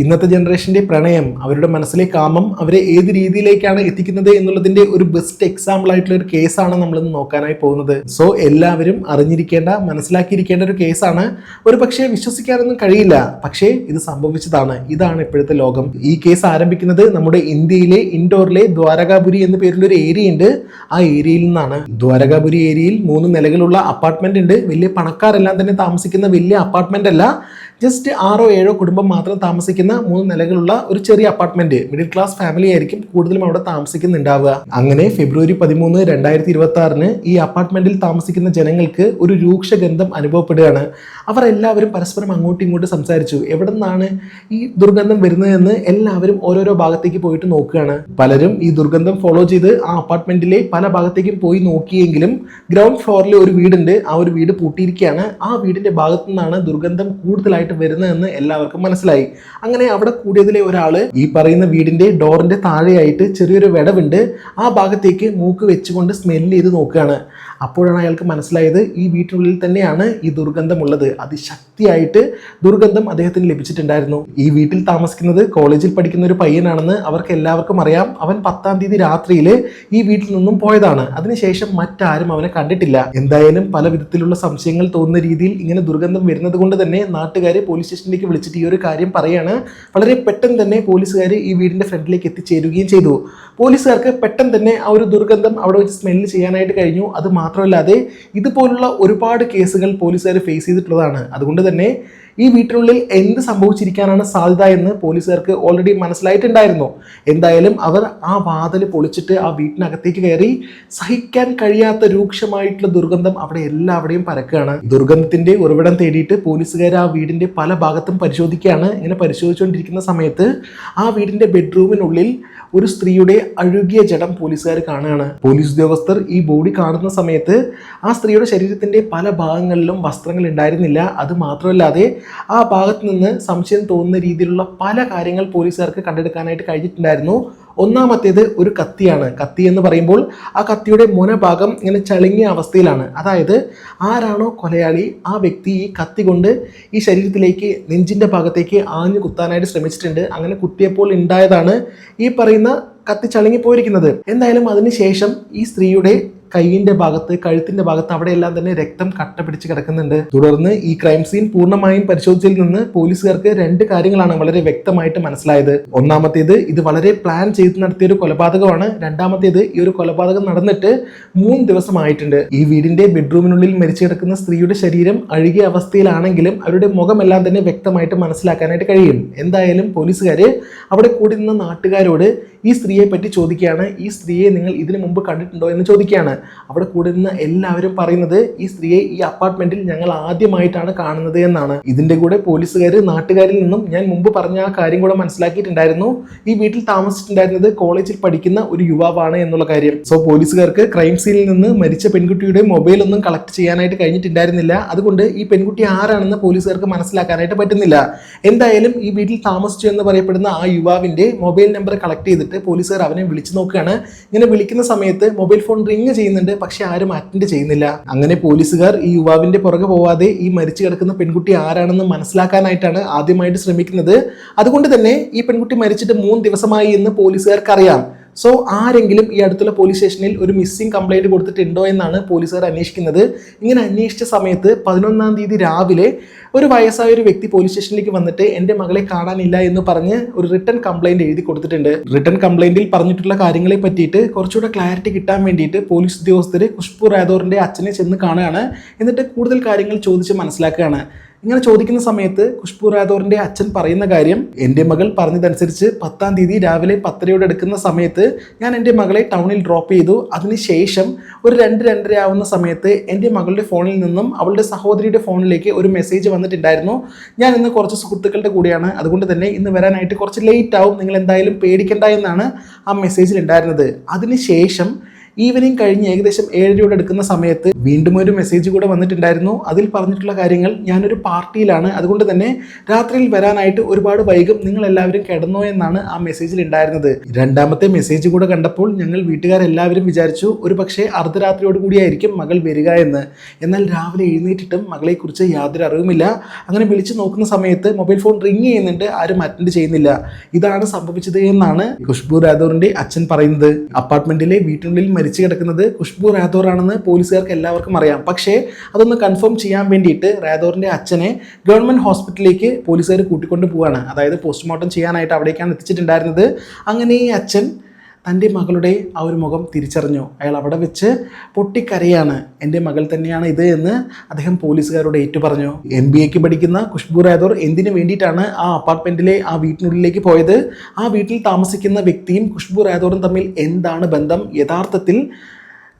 ഇന്നത്തെ ജനറേഷന്റെ പ്രണയം, അവരുടെ മനസ്സിലെ കാമം അവരെ ഏത് രീതിയിലേക്കാണ് എത്തിക്കുന്നത് എന്നുള്ളതിന്റെ ഒരു ബെസ്റ്റ് എക്സാമ്പിൾ ആയിട്ടുള്ള ഒരു കേസാണ് നമ്മൾ ഇന്ന് നോക്കാനായി പോകുന്നത്. സോ എല്ലാവരും അറിഞ്ഞിരിക്കേണ്ട, മനസ്സിലാക്കിയിരിക്കേണ്ട ഒരു കേസാണ്. ഒരു പക്ഷേ വിശ്വസിക്കാനൊന്നും കഴിയില്ല, പക്ഷേ ഇത് സംഭവിച്ചതാണ്. ഇതാണ് ഇപ്പോഴത്തെ ലോകം. ഈ കേസ് ആരംഭിക്കുന്നത് നമ്മുടെ ഇന്ത്യയിലെ ഇൻഡോറിലെ ദ്വാരകാപുരി എന്ന പേരിലുള്ള ഒരു ഏരിയ ഉണ്ട്. ആ ഏരിയയിൽ നിന്നാണ്. ദ്വാരകാപുരി ഏരിയയിൽ 3 നിലകളുള്ള അപ്പാർട്ട്മെന്റ് ഉണ്ട്. വലിയ പണക്കാരെല്ലാം തന്നെ താമസിക്കുന്ന വലിയ അപ്പാർട്ട്മെന്റ് അല്ല, ജസ്റ്റ് 6 7 കുടുംബം മാത്രം താമസിക്കുന്ന 3 നിലകളുള്ള ഒരു ചെറിയ അപ്പാർട്ട്മെന്റ്. മിഡിൽ ക്ലാസ് ഫാമിലി ആയിരിക്കും കൂടുതലും അവിടെ താമസിക്കുന്നുണ്ടാവുക. അങ്ങനെ ഫെബ്രുവരി 13, 2026 ഈ അപ്പാർട്ട്മെന്റിൽ താമസിക്കുന്ന ജനങ്ങൾക്ക് ഒരു രൂക്ഷഗന്ധം അനുഭവപ്പെടുകയാണ്. അവർ എല്ലാവരും പരസ്പരം അങ്ങോട്ടും ഇങ്ങോട്ടും സംസാരിച്ചു. എവിടെ നിന്നാണ് ഈ ദുർഗന്ധം വരുന്നതെന്ന് എല്ലാവരും ഓരോരോ ഭാഗത്തേക്ക് പോയിട്ട് നോക്കുകയാണ്. പലരും ഈ ദുർഗന്ധം ഫോളോ ചെയ്ത് ആ അപ്പാർട്ട്മെന്റിലെ പല ഭാഗത്തേക്കും പോയി നോക്കിയെങ്കിലും ഗ്രൗണ്ട് ഫ്ലോറിൽ ഒരു വീടുണ്ട്. ആ ഒരു വീട് പൂട്ടിയിരിക്കുകയാണ്. ആ വീടിന്റെ ഭാഗത്തു നിന്നാണ് ദുർഗന്ധം കൂടുതലായിട്ട് വരുന്നതെന്ന് എല്ലാവർക്കും മനസ്സിലായി. അങ്ങനെ അവിടെ കൂടിയതിലെ ഒരാള് ഈ പറയുന്ന വീടിന്റെ ഡോറിന്റെ താഴെയായിട്ട് ചെറിയൊരു വിടവുണ്ട്. ആ ഭാഗത്തേക്ക് മൂക്ക് വെച്ചുകൊണ്ട് സ്മെല്ല് ചെയ്ത് നോക്കുകയാണ്. അപ്പോഴാണ് അയാൾക്ക് മനസ്സിലായത് ഈ വീട്ടിനുള്ളിൽ തന്നെയാണ് ഈ ദുർഗന്ധം ഉള്ളത്. അതിശക്തിയായിട്ട് ദുർഗന്ധം അദ്ദേഹത്തിന് ലഭിച്ചിട്ടുണ്ടായിരുന്നു. ഈ വീട്ടിൽ താമസിക്കുന്നത് കോളേജിൽ പഠിക്കുന്ന ഒരു പയ്യനാണെന്ന് അവർക്ക് എല്ലാവർക്കും അറിയാം. അവൻ 10-ാം തീയതി രാത്രിയിൽ ഈ വീട്ടിൽ നിന്നും പോയതാണ്. അതിനുശേഷം മറ്റാരും അവനെ കണ്ടിട്ടില്ല. എന്തായാലും പല വിധത്തിലുള്ള സംശയങ്ങൾ തോന്നുന്ന രീതിയിൽ ഇങ്ങനെ ദുർഗന്ധം വരുന്നത് കൊണ്ട് തന്നെ നാട്ടുകാരെ പോലീസ് സ്റ്റേഷനിലേക്ക് വിളിച്ചിട്ട് ഈ ഒരു കാര്യം പറയാണ്. വളരെ പെട്ടെന്ന് തന്നെ പോലീസുകാർ ഈ വീടിന്റെ ഫ്രണ്ടിലേക്ക് എത്തിച്ചേരുകയും ചെയ്തു. പോലീസുകാർക്ക് പെട്ടെന്ന് തന്നെ ആ ഒരു ദുർഗന്ധം അവിടെ വെച്ച് സ്മെല്ല് ചെയ്യാനായിട്ട് കഴിഞ്ഞു. അത് മാത്രമല്ലാതെ ഇതുപോലുള്ള ഒരുപാട് കേസുകൾ പോലീസുകാർ ഫേസ് ചെയ്തിട്ടുള്ളതാണ്. അതുകൊണ്ട് തന്നെ ഈ വീട്ടിനുള്ളിൽ എന്ത് സംഭവിച്ചിരിക്കാനാണ് സാധ്യത എന്ന് പോലീസുകാർക്ക് ഓൾറെഡി മനസ്സിലായിട്ടുണ്ടായിരുന്നു. എന്തായാലും അവർ ആ വാതിൽ പൊളിച്ചിട്ട് ആ വീട്ടിനകത്തേക്ക് കയറി. സഹിക്കാൻ കഴിയാത്ത രൂക്ഷമായിട്ടുള്ള ദുർഗന്ധം അവിടെ എല്ലാവിടെയും പരക്കുകയാണ്. ദുർഗന്ധത്തിന്റെ ഉറവിടം തേടിയിട്ട് പോലീസുകാർ ആ വീടിന്റെ പല ഭാഗത്തും പരിശോധിക്കുകയാണ്. ഇങ്ങനെ പരിശോധിച്ചുകൊണ്ടിരിക്കുന്ന സമയത്ത് ആ വീടിന്റെ ബെഡ്റൂമിനുള്ളിൽ ഒരു സ്ത്രീയുടെ അഴുകിയ ജഡം പോലീസുകാർ കാണുകയാണ്. പോലീസ് ഉദ്യോഗസ്ഥർ ഈ ബോഡി കാണുന്ന സമയത്ത് ആ സ്ത്രീയുടെ ശരീരത്തിന്റെ പല ഭാഗങ്ങളിലും വസ്ത്രങ്ങൾ ഉണ്ടായിരുന്നില്ല. അത് മാത്രമല്ലാതെ ആ ഭാഗത്ത് നിന്ന് സംശയം തോന്നുന്ന രീതിയിലുള്ള പല കാര്യങ്ങൾ പോലീസുകാർക്ക് കണ്ടെടുക്കാനായിട്ട് കഴിഞ്ഞിട്ടുണ്ടായിരുന്നു. ഒന്നാമത്തേത് ഒരു കത്തിയാണ്. കത്തി എന്ന് പറയുമ്പോൾ ആ കത്തിയുടെ മുനഭാഗം ഇങ്ങനെ ചളുങ്ങിയ അവസ്ഥയിലാണ്. അതായത് ആരാണോ കൊലയാളി ആ വ്യക്തി ഈ കത്തി കൊണ്ട് ഈ ശരീരത്തിലേക്ക്, നെഞ്ചിൻ്റെ ഭാഗത്തേക്ക് ആഞ്ഞു കുത്താനായിട്ട് ശ്രമിച്ചിട്ടുണ്ട്. അങ്ങനെ കുത്തിയപ്പോൾ ഉണ്ടായതാണ് ഈ പറയുന്ന കത്തി ചളുങ്ങി പോയിരിക്കുന്നത്. എന്തായാലും അതിനുശേഷം ഈ സ്ത്രീയുടെ കൈയിന്റെ ഭാഗത്ത്, കഴുത്തിന്റെ ഭാഗത്ത് അവിടെയെല്ലാം തന്നെ രക്തം കട്ട പിടിച്ച് കിടക്കുന്നുണ്ട്. തുടർന്ന് ഈ ക്രൈം സീൻ പൂർണ്ണമായും പരിശോധിച്ചതിൽ നിന്ന് പോലീസുകാർക്ക് 2 കാര്യങ്ങളാണ് വളരെ വ്യക്തമായിട്ട് മനസ്സിലായത്. ഒന്നാമത്തേത്, ഇത് വളരെ പ്ലാൻ ചെയ്ത് നടത്തിയ ഒരു കൊലപാതകമാണ്. രണ്ടാമത്തേത്, ഈ ഒരു കൊലപാതകം നടന്നിട്ട് 3 ദിവസമായിട്ടുണ്ട്. ഈ വീടിന്റെ ബെഡ്റൂമിനുള്ളിൽ മരിച്ചു കിടക്കുന്ന സ്ത്രീയുടെ ശരീരം അഴുകിയ അവസ്ഥയിലാണെങ്കിലും അവരുടെ മുഖമെല്ലാം തന്നെ വ്യക്തമായിട്ട് മനസ്സിലാക്കാനായിട്ട് കഴിയും. എന്തായാലും പോലീസുകാര് അവിടെ കൂടി നിന്ന നാട്ടുകാരോട് ഈ സ്ത്രീയെ പറ്റി ചോദിക്കുകയാണ്. ഈ സ്ത്രീയെ നിങ്ങൾ ഇതിനു മുമ്പ് കണ്ടിട്ടുണ്ടോ എന്ന് ചോദിക്കുകയാണ്. അവിടെ കൂടെ നിന്ന് എല്ലാവരും പറയുന്നത് ഈ സ്ത്രീയെ ഈ അപ്പാർട്ട്മെന്റിൽ ഞങ്ങൾ ആദ്യമായിട്ടാണ് കാണുന്നത് എന്നാണ്. ഇതിന്റെ കൂടെ പോലീസുകാർ നാട്ടുകാരിൽ നിന്നും ഞാൻ മുമ്പ് പറഞ്ഞ ആ കാര്യം കൂടെ മനസ്സിലാക്കിയിട്ടുണ്ടായിരുന്നു. ഈ വീട്ടിൽ താമസിച്ചിട്ടുണ്ടായിരുന്നത് കോളേജിൽ പഠിക്കുന്ന ഒരു യുവാവാണ് എന്നുള്ള കാര്യം. സോ പോലീസുകാർക്ക് ക്രൈം സീനിൽ നിന്ന് മരിച്ച പെൺകുട്ടിയുടെ മൊബൈൽ ഒന്നും കളക്ട് ചെയ്യാനായിട്ട് കഴിഞ്ഞിട്ടുണ്ടായിരുന്നില്ല. അതുകൊണ്ട് ഈ പെൺകുട്ടി ആരാണെന്ന് പോലീസുകാർക്ക് മനസ്സിലാക്കാനായിട്ട് പറ്റുന്നില്ല. എന്തായാലും ഈ വീട്ടിൽ താമസിച്ചു എന്ന് പറയപ്പെടുന്ന ആ യുവാവിന്റെ മൊബൈൽ നമ്പർ കളക്ട് ചെയ്തിട്ട് പോലീസുകാർ അവനെ വിളിച്ചു നോക്കുകയാണ്. ഇങ്ങനെ വിളിക്കുന്ന സമയത്ത് മൊബൈൽ ഫോൺ റിങ് ചെയ്യുന്നുണ്ട്, പക്ഷെ ആരും അറ്റൻഡ് ചെയ്യുന്നില്ല. അങ്ങനെ പോലീസുകാർ ഈ യുവാവിന്റെ പുറകെ പോവാതെ ഈ മരിച്ചു കിടക്കുന്ന പെൺകുട്ടി ആരാണെന്ന് മനസ്സിലാക്കാനായിട്ടാണ് ആദ്യമായിട്ട് ശ്രമിക്കുന്നത്. അതുകൊണ്ട് തന്നെ ഈ പെൺകുട്ടി മരിച്ചിട്ട് 3 ദിവസമായി എന്ന് പോലീസുകാർക്ക് അറിയാം. സോ ആരെങ്കിലും ഈ അടുത്തുള്ള പോലീസ് സ്റ്റേഷനിൽ ഒരു മിസ്സിംഗ് കംപ്ലൈന്റ് കൊടുത്തിട്ടുണ്ടോ എന്നാണ് പോലീസുകാർ അന്വേഷിക്കുന്നത്. ഇങ്ങനെ അന്വേഷിച്ച സമയത്ത് 11-ാം തീയതി രാവിലെ ഒരു വയസ്സായ ഒരു വ്യക്തി പോലീസ് സ്റ്റേഷനിലേക്ക് വന്നിട്ട് എൻ്റെ മകളെ കാണാനില്ല എന്ന് പറഞ്ഞ് ഒരു റിട്ടൺ കംപ്ലൈന്റ് എഴുതി കൊടുത്തിട്ടുണ്ട്. റിട്ടൺ കംപ്ലൈന്റിൽ പറഞ്ഞിട്ടുള്ള കാര്യങ്ങളെ പറ്റിയിട്ട് കുറച്ചുകൂടെ ക്ലാരിറ്റി കിട്ടാൻ വേണ്ടിയിട്ട് പോലീസ് ഉദ്യോഗസ്ഥർ ഖുഷ്ബു റാഥോറിന്റെ അച്ഛനെ ചെന്ന് കാണുകയാണ്. എന്നിട്ട് കൂടുതൽ കാര്യങ്ങൾ ചോദിച്ച് മനസ്സിലാക്കുകയാണ്. ഇങ്ങനെ ചോദിക്കുന്ന സമയത്ത് ഖുഷ്ബു റാഥോറിന്റെ അച്ഛൻ പറയുന്ന കാര്യം, എൻ്റെ മകൾ പറഞ്ഞതനുസരിച്ച് 10-ാം തീയതി രാവിലെ 10:30 എടുക്കുന്ന സമയത്ത് ഞാൻ എൻ്റെ മകളെ ടൗണിൽ ഡ്രോപ്പ് ചെയ്തു. അതിനുശേഷം ഒരു 2-2:30 ആവുന്ന സമയത്ത് എൻ്റെ മകളുടെ ഫോണിൽ നിന്നും അവളുടെ സഹോദരിയുടെ ഫോണിലേക്ക് ഒരു മെസ്സേജ് വന്നിട്ടുണ്ടായിരുന്നു. ഞാൻ ഇന്ന് കുറച്ച് സുഹൃത്തുക്കളുടെ കൂടെയാണ്, അതുകൊണ്ട് തന്നെ ഇന്ന് വരാനായിട്ട് കുറച്ച് ലേറ്റ് ആവും, നിങ്ങൾ എന്തായാലും പേടിക്കണ്ട എന്നാണ് ആ മെസ്സേജിൽ ഉണ്ടായിരുന്നത്. അതിനുശേഷം ഈവനിങ് കഴിഞ്ഞ് ഏകദേശം 7:00 എടുക്കുന്ന സമയത്ത് വീണ്ടും ഒരു മെസ്സേജ് കൂടെ വന്നിട്ടുണ്ടായിരുന്നു. അതിൽ പറഞ്ഞിട്ടുള്ള കാര്യങ്ങൾ, ഞാനൊരു പാർട്ടിയിലാണ്, അതുകൊണ്ട് തന്നെ രാത്രിയിൽ വരാനായിട്ട് ഒരുപാട് വൈകും, നിങ്ങൾ എല്ലാവരും കിടന്നോ എന്നാണ് ആ മെസ്സേജിൽ ഉണ്ടായിരുന്നത്. രണ്ടാമത്തെ മെസ്സേജ് കൂടെ കണ്ടപ്പോൾ ഞങ്ങൾ വീട്ടുകാരെല്ലാവരും വിചാരിച്ചു ഒരു പക്ഷേ അർദ്ധരാത്രിയോട് കൂടിയായിരിക്കും മകൾ വരിക എന്ന്. എന്നാൽ രാവിലെ എഴുന്നേറ്റിട്ടും മകളെക്കുറിച്ച് യാതൊരു അറിവുമില്ല. അങ്ങനെ വിളിച്ചു നോക്കുന്ന സമയത്ത് മൊബൈൽ ഫോൺ റിങ് ചെയ്യുന്നുണ്ട്, ആരും അറ്റൻഡ് ചെയ്യുന്നില്ല. ഇതാണ് സംഭവിച്ചത് എന്നാണ് ഖുഷ്ബു റാഥോറിന്റെ അച്ഛൻ പറയുന്നത്. അപ്പാർട്ട്മെന്റിലെ വീട്ടിനുള്ളിൽ മരിച്ചു കിടക്കുന്നത് ഖുഷ്ബു റാഥോർ ആണെന്ന് പോലീസുകാർക്ക് എല്ലാവർക്കും അറിയാം. പക്ഷേ അതൊന്ന് കൺഫേം ചെയ്യാൻ വേണ്ടിയിട്ട് റാഥോറിന്റെ അച്ഛനെ ഗവൺമെന്റ് ഹോസ്പിറ്റലിലേക്ക് പോലീസുകാർ കൂട്ടിക്കൊണ്ട് പോവാണ്. അതായത് പോസ്റ്റ്മോർട്ടം ചെയ്യാനായിട്ട് അവിടേക്കാണ് എത്തിച്ചിട്ടുണ്ടായിരുന്നത്. അങ്ങനെ ഈ അച്ഛൻ തൻ്റെ മകളുടെ ആ ഒരു മുഖം തിരിച്ചറിഞ്ഞു. അയാൾ അവിടെ വെച്ച് പൊട്ടിക്കരയാണ്. എൻ്റെ മകൾ തന്നെയാണ് ഇത് എന്ന് അദ്ദേഹം പോലീസുകാരോട് ഏറ്റുപറഞ്ഞു. MBAക്ക് പഠിക്കുന്ന ഖുഷ്ബു റാഥോർ എന്തിനു വേണ്ടിയിട്ടാണ് ആ അപ്പാർട്ട്മെൻറ്റിലെ ആ വീട്ടിനുള്ളിലേക്ക് പോയത്? ആ വീട്ടിൽ താമസിക്കുന്ന വ്യക്തിയും ഖുഷ്ബു റാഥോറും തമ്മിൽ എന്താണ് ബന്ധം? യഥാർത്ഥത്തിൽ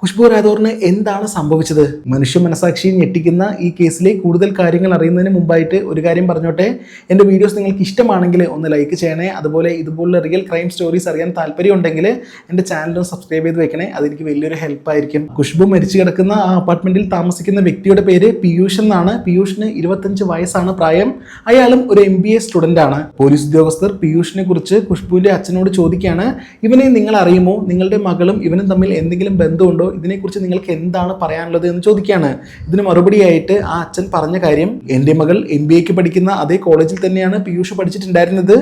ഖുഷ്ബു റാഥോറിന് എന്താണ് സംഭവിച്ചത്? മനുഷ്യ മനസാക്ഷി ഞെട്ടിക്കുന്ന ഈ കേസിലെ കൂടുതൽ കാര്യങ്ങൾ അറിയുന്നതിന് മുമ്പായിട്ട് ഒരു കാര്യം പറഞ്ഞോട്ടെ. എൻ്റെ വീഡിയോസ് നിങ്ങൾക്ക് ഇഷ്ടമാണെങ്കിൽ ഒന്ന് ലൈക്ക് ചെയ്യണേ. അതുപോലെ ഇതുപോലുള്ള റിയൽ ക്രൈം സ്റ്റോറീസ് അറിയാൻ താല്പര്യമുണ്ടെങ്കിൽ എൻ്റെ ചാനലും സബ്സ്ക്രൈബ് ചെയ്ത് വെക്കണേ. അതെനിക്ക് വലിയൊരു ഹെൽപ്പായിരിക്കും. ഖുഷ്ബു മരിച്ചു കിടക്കുന്ന ആ അപ്പാർട്ട്മെൻറ്റിൽ താമസിക്കുന്ന വ്യക്തിയുടെ പേര് പീയൂഷ് എന്നാണ്. പീയൂഷിന് 25 വയസ്സാണ് പ്രായം. അയാളും ഒരു MBA സ്റ്റുഡൻ്റ് ആണ്. പോലീസ് ഉദ്യോഗസ്ഥർ പീയൂഷിനെ കുറിച്ച് ഖുഷ്ബുവിൻ്റെ അച്ഛനോട് ചോദിക്കുകയാണ്, ഇവനെ നിങ്ങൾ അറിയുമോ? നിങ്ങളുടെ മകളും ഇവനും തമ്മിൽ എന്തെങ്കിലും ബന്ധമുണ്ടോ? ഇതിനെക്കുറിച്ച് നിങ്ങൾക്ക് എന്താണ് പറയാനുള്ളത് എന്ന് ചോദിക്കുകയാണ്. ഇതിന് മറുപടിയായിട്ട് ആ അച്ഛൻ പറഞ്ഞ കാര്യം, എൻ്റെ മകൾ MBAക്ക് പഠിക്കുന്ന അതേ കോളേജിൽ തന്നെയാണ് പീയൂഷ് പഠിച്ചിട്ടുണ്ടായിരുന്നത്.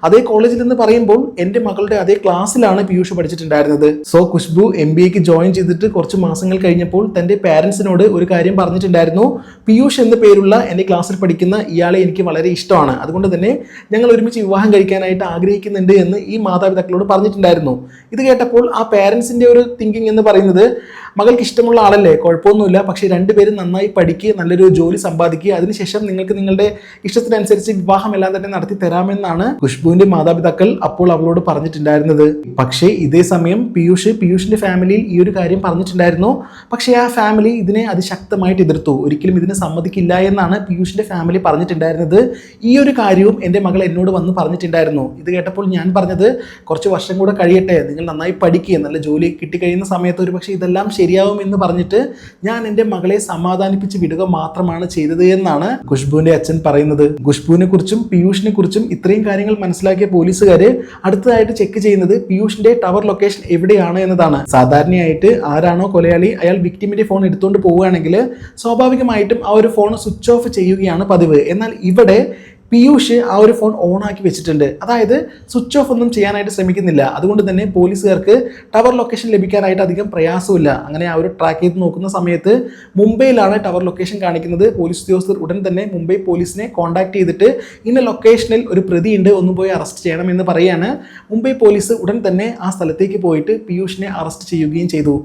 അതേ കോളേജിൽ എന്ന് പറയുമ്പോൾ എൻ്റെ മകളുടെ അതേ ക്ലാസ്സിലാണ് പീയൂഷ് പഠിച്ചിട്ടുണ്ടായിരുന്നത്. സോ ഖുഷ്ബു MBAക്ക് ജോയിൻ ചെയ്തിട്ട് കുറച്ച് മാസങ്ങൾ കഴിഞ്ഞപ്പോൾ തൻ്റെ പാരൻസിനോട് ഒരു കാര്യം പറഞ്ഞിട്ടുണ്ടായിരുന്നു, പീയൂഷ് എന്ന പേരുള്ള എൻ്റെ ക്ലാസ്സിൽ പഠിക്കുന്ന ഇയാളെ എനിക്ക് വളരെ ഇഷ്ടമാണ്, അതുകൊണ്ട് തന്നെ ഞങ്ങൾ ഒരുമിച്ച് വിവാഹം കഴിക്കാനായിട്ട് ആഗ്രഹിക്കുന്നുണ്ട് എന്ന് ഈ മാതാപിതാക്കളോട് പറഞ്ഞിട്ടുണ്ടായിരുന്നു. ഇത് കേട്ടപ്പോൾ ആ പാരൻസിൻ്റെ ഒരു തിങ്കിങ് എന്ന് പറയുന്നത്, മകൾക്ക് ഇഷ്ടമുള്ള ആളല്ലേ, കുഴപ്പമൊന്നുമില്ല, പക്ഷേ രണ്ടുപേരും നന്നായി പഠിക്കുക, നല്ലൊരു ജോലി സമ്പാദിക്കുക, അതിനുശേഷം നിങ്ങൾക്ക് നിങ്ങളുടെ ഇഷ്ടത്തിനനുസരിച്ച് വിവാഹം എല്ലാം തന്നെ നടത്തി തരാമെന്നാണ് ഖുഷ്ബുവിന്റെ മാതാപിതാക്കൾ അപ്പോൾ അവളോട് പറഞ്ഞിട്ടുണ്ടായിരുന്നത്. പക്ഷേ ഇതേ സമയം പീയൂഷിന്റെ ഫാമിലിയിൽ ഈ ഒരു കാര്യം പറഞ്ഞിട്ടുണ്ടായിരുന്നു. പക്ഷേ ആ ഫാമിലി ഇതിനെ അതിശക്തമായിട്ട് എതിർത്തു. ഒരിക്കലും ഇതിനെ സമ്മതിക്കില്ല എന്നാണ് പീയൂഷിന്റെ ഫാമിലി പറഞ്ഞിട്ടുണ്ടായിരുന്നത്. ഈ ഒരു കാര്യവും എൻ്റെ മകൾ എന്നോട് വന്ന് പറഞ്ഞിട്ടുണ്ടായിരുന്നു. ഇത് കേട്ടപ്പോൾ ഞാൻ പറഞ്ഞത്, കുറച്ച് വർഷം കൂടെ കഴിയട്ടെ, നിങ്ങൾ നന്നായി പഠിക്കുക, നല്ല ജോലി കിട്ടിക്കഴിയുന്ന സമയത്ത് ഒരു പക്ഷേ ഇതെല്ലാം ശരിയാവും എന്ന് പറഞ്ഞിട്ട് ഞാൻ എൻ്റെ മകളെ സമാധാനിപ്പിച്ച് വിടുക മാത്രമാണ് ചെയ്തത് എന്നാണ് ഖുഷ്ബുവിന്റെ അച്ഛൻ പറയുന്നത്. ഖുഷ്ബുവിനെ കുറിച്ചും പീയൂഷിനെ കുറിച്ചും ഇത്രയും കാര്യങ്ങൾ മനസ്സിലാക്കിയ പോലീസുകാര് അടുത്തതായിട്ട് ചെക്ക് ചെയ്യുന്നത് പീയൂഷിന്റെ ടവർ ലൊക്കേഷൻ എവിടെയാണ് എന്നതാണ്. സാധാരണയായിട്ട് ആരാണോ കൊലയാളി അയാൾ വിക്ടിമിന്റെ ഫോൺ എടുത്തുകൊണ്ട് പോവുകയാണെങ്കിൽ സ്വാഭാവികമായിട്ടും ആ ഒരു ഫോൺ സ്വിച്ച് ഓഫ് ചെയ്യുകയാണ് പതിവ്. എന്നാൽ ഇവിടെ പീയൂഷ് ആ ഒരു ഫോൺ ഓണാക്കി വെച്ചിട്ടുണ്ട്. അതായത് സ്വിച്ച് ഓഫ് ഒന്നും ചെയ്യാനായിട്ട് ശ്രമിക്കുന്നില്ല. അതുകൊണ്ട് തന്നെ പോലീസുകാർക്ക് ടവർ ലൊക്കേഷൻ ലഭിക്കാനായിട്ട് അധികം പ്രയാസമില്ല. അങ്ങനെ ആ ഒരു ട്രാക്ക് ചെയ്ത് നോക്കുന്ന സമയത്ത് മുംബൈയിലാണ് ടവർ ലൊക്കേഷൻ കാണിക്കുന്നത്. പോലീസ് ഉദ്യോഗസ്ഥർ ഉടൻ തന്നെ മുംബൈ പോലീസിനെ കോൺടാക്ട് ചെയ്തിട്ട് ഇന്ന ലൊക്കേഷനിൽ ഒരു പ്രതിയുണ്ട്, ഒന്ന് പോയി അറസ്റ്റ് ചെയ്യണം എന്ന് പറയാണ്. മുംബൈ പോലീസ് ഉടൻ തന്നെ ആ സ്ഥലത്തേക്ക് പോയിട്ട് പീയൂഷിനെ അറസ്റ്റ് ചെയ്യുകയും ചെയ്തു.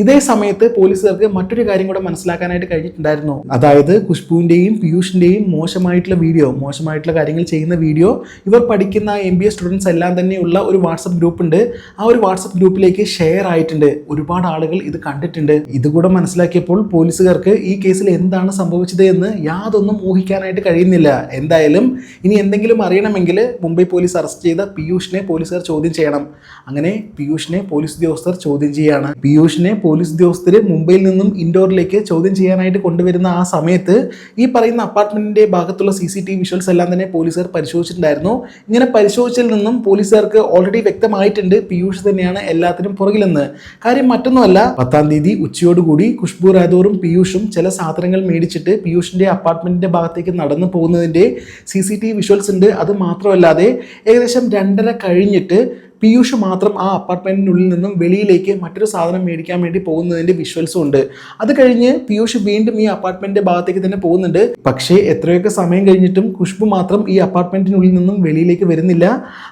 ഇതേ സമയത്ത് പോലീസുകാർക്ക് മറ്റൊരു കാര്യം കൂടെ മനസ്സിലാക്കാനായിട്ട് കഴിഞ്ഞിട്ടുണ്ടായിരുന്നു. അതായത് ഖുഷ്ബുവിൻ്റെയും പീയൂഷിൻ്റെയും മോശമായിട്ടുള്ള കാര്യങ്ങൾ ചെയ്യുന്ന വീഡിയോ ഇവർ പഠിക്കുന്ന MBA സ്റ്റുഡൻസ് എല്ലാം തന്നെയുള്ള ഒരു വാട്സപ്പ് ഗ്രൂപ്പ് ഉണ്ട്. ആ ഒരു വാട്സപ്പ് ഗ്രൂപ്പിലേക്ക് ഷെയർ ആയിട്ടുണ്ട്. ഒരുപാട് ആളുകൾ ഇത് കണ്ടിട്ടുണ്ട്. ഇതുകൂടെ മനസ്സിലാക്കിയപ്പോൾ പോലീസുകാർക്ക് ഈ കേസിൽ എന്താണ് സംഭവിച്ചത് എന്ന് യാതൊന്നും ഊഹിക്കാനായിട്ട് കഴിയുന്നില്ല. എന്തായാലും ഇനി എന്തെങ്കിലും അറിയണമെങ്കിൽ മുംബൈ പോലീസ് അറസ്റ്റ് ചെയ്ത പീയൂഷിനെ പോലീസുകാർ ചോദ്യം ചെയ്യണം. അങ്ങനെ പീയൂഷിനെ പോലീസ് ഉദ്യോഗസ്ഥർ ചോദ്യം ചെയ്യുകയാണ്. പീയൂഷിനെ പോലീസ് ഉദ്യോഗസ്ഥർ മുംബൈയിൽ നിന്നും ഇൻഡോറിലേക്ക് ചോദ്യം ചെയ്യാനായിട്ട് കൊണ്ടുവരുന്ന ആ സമയത്ത് ഈ പറയുന്ന അപ്പാർട്ട്മെന്റിന്റെ ഭാഗത്തുള്ള CCTV വിഷ്വൽസ് എല്ലാം തന്നെ പോലീസുകാർ പരിശോധിച്ചിട്ടുണ്ടായിരുന്നു. ഇങ്ങനെ പരിശോധിച്ചതിൽ നിന്നും പോലീസുകാർക്ക് ഓൾറെഡി വ്യക്തമായിട്ടുണ്ട് പീയൂഷ് തന്നെയാണ് എല്ലാത്തിനും പുറകിലെന്ന്. കാര്യം മറ്റൊന്നുമല്ല, 10-ാം തീയതി ഉച്ചയോടുകൂടി ഖുഷ്ബു റാഥോറും പീയൂഷും ചില സാധനങ്ങൾ മേടിച്ചിട്ട് പീയൂഷിന്റെ അപ്പാർട്ട്മെന്റിന്റെ ഭാഗത്തേക്ക് നടന്നു പോകുന്നതിന്റെ CCTV വിഷ്വൽസ് ഉണ്ട്. അത് മാത്രമല്ലാതെ ഏകദേശം 2:30 കഴിഞ്ഞിട്ട് പീയൂഷ് മാത്രം ആ അപ്പാർട്ട്മെന്റിനുള്ളിൽ നിന്നും വെളിയിലേക്ക് മറ്റൊരു സാധനം മേടിക്കാൻ വേണ്ടി പോകുന്നതിന്റെ വിഷ്വൽസും ഉണ്ട്. അത് കഴിഞ്ഞ് പീയൂഷ് വീണ്ടും ഈ അപ്പാർട്ട്മെന്റിന്റെ ഭാഗത്തേക്ക് തന്നെ പോകുന്നുണ്ട്. പക്ഷേ എത്രയൊക്കെ സമയം കഴിഞ്ഞിട്ടും ഖുഷ്ബു മാത്രം ഈ അപ്പാർട്ട്മെന്റിനുള്ളിൽ നിന്നും വെളിയിലേക്ക് വരുന്നില്ല.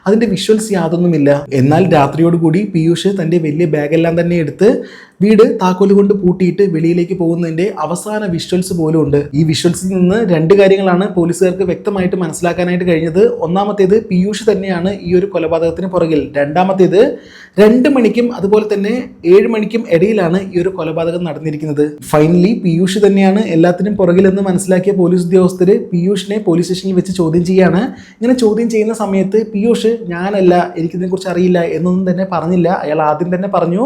അതിന്റെ വിഷ്വൽസ് യാതൊന്നുമില്ല. എന്നാൽ രാത്രിയോടുകൂടി പീയൂഷ് തന്റെ വലിയ ബാഗെല്ലാം തന്നെ എടുത്ത് വീട് താക്കോല് കൊണ്ട് പൂട്ടിയിട്ട് വെളിയിലേക്ക് പോകുന്നതിന്റെ അവസാന വിഷ്വൽസ് പോലും ഉണ്ട്. ഈ വിഷ്വൽസിൽ നിന്ന് 2 കാര്യങ്ങളാണ് പോലീസുകാർക്ക് വ്യക്തമായിട്ട് മനസ്സിലാക്കാനായിട്ട് കഴിഞ്ഞത്. ഒന്നാമത്തേത് പീയൂഷ് തന്നെയാണ് ഈ ഒരു കൊലപാതകത്തിന് പുറകിൽ. രണ്ടാമത്തേത് 2 മണിക്കും അതുപോലെ തന്നെ 7 മണിക്കും ഇടയിലാണ് ഈ ഒരു കൊലപാതകം നടന്നിരിക്കുന്നത്. ഫൈനലി പീയൂഷ് തന്നെയാണ് എല്ലാത്തിനും പുറകിലെന്ന് മനസ്സിലാക്കിയ പോലീസ് ഉദ്യോഗസ്ഥർ പീയൂഷിനെ പോലീസ് സ്റ്റേഷനിൽ വെച്ച് ചോദ്യം ചെയ്യാണ്. ഇങ്ങനെ ചോദ്യം ചെയ്യുന്ന സമയത്ത് പീയൂഷ് ഞാനല്ല, എനിക്കിതിനെക്കുറിച്ച് അറിയില്ല എന്നൊന്നും തന്നെ പറഞ്ഞില്ല. അയാൾ ആദ്യം തന്നെ പറഞ്ഞു,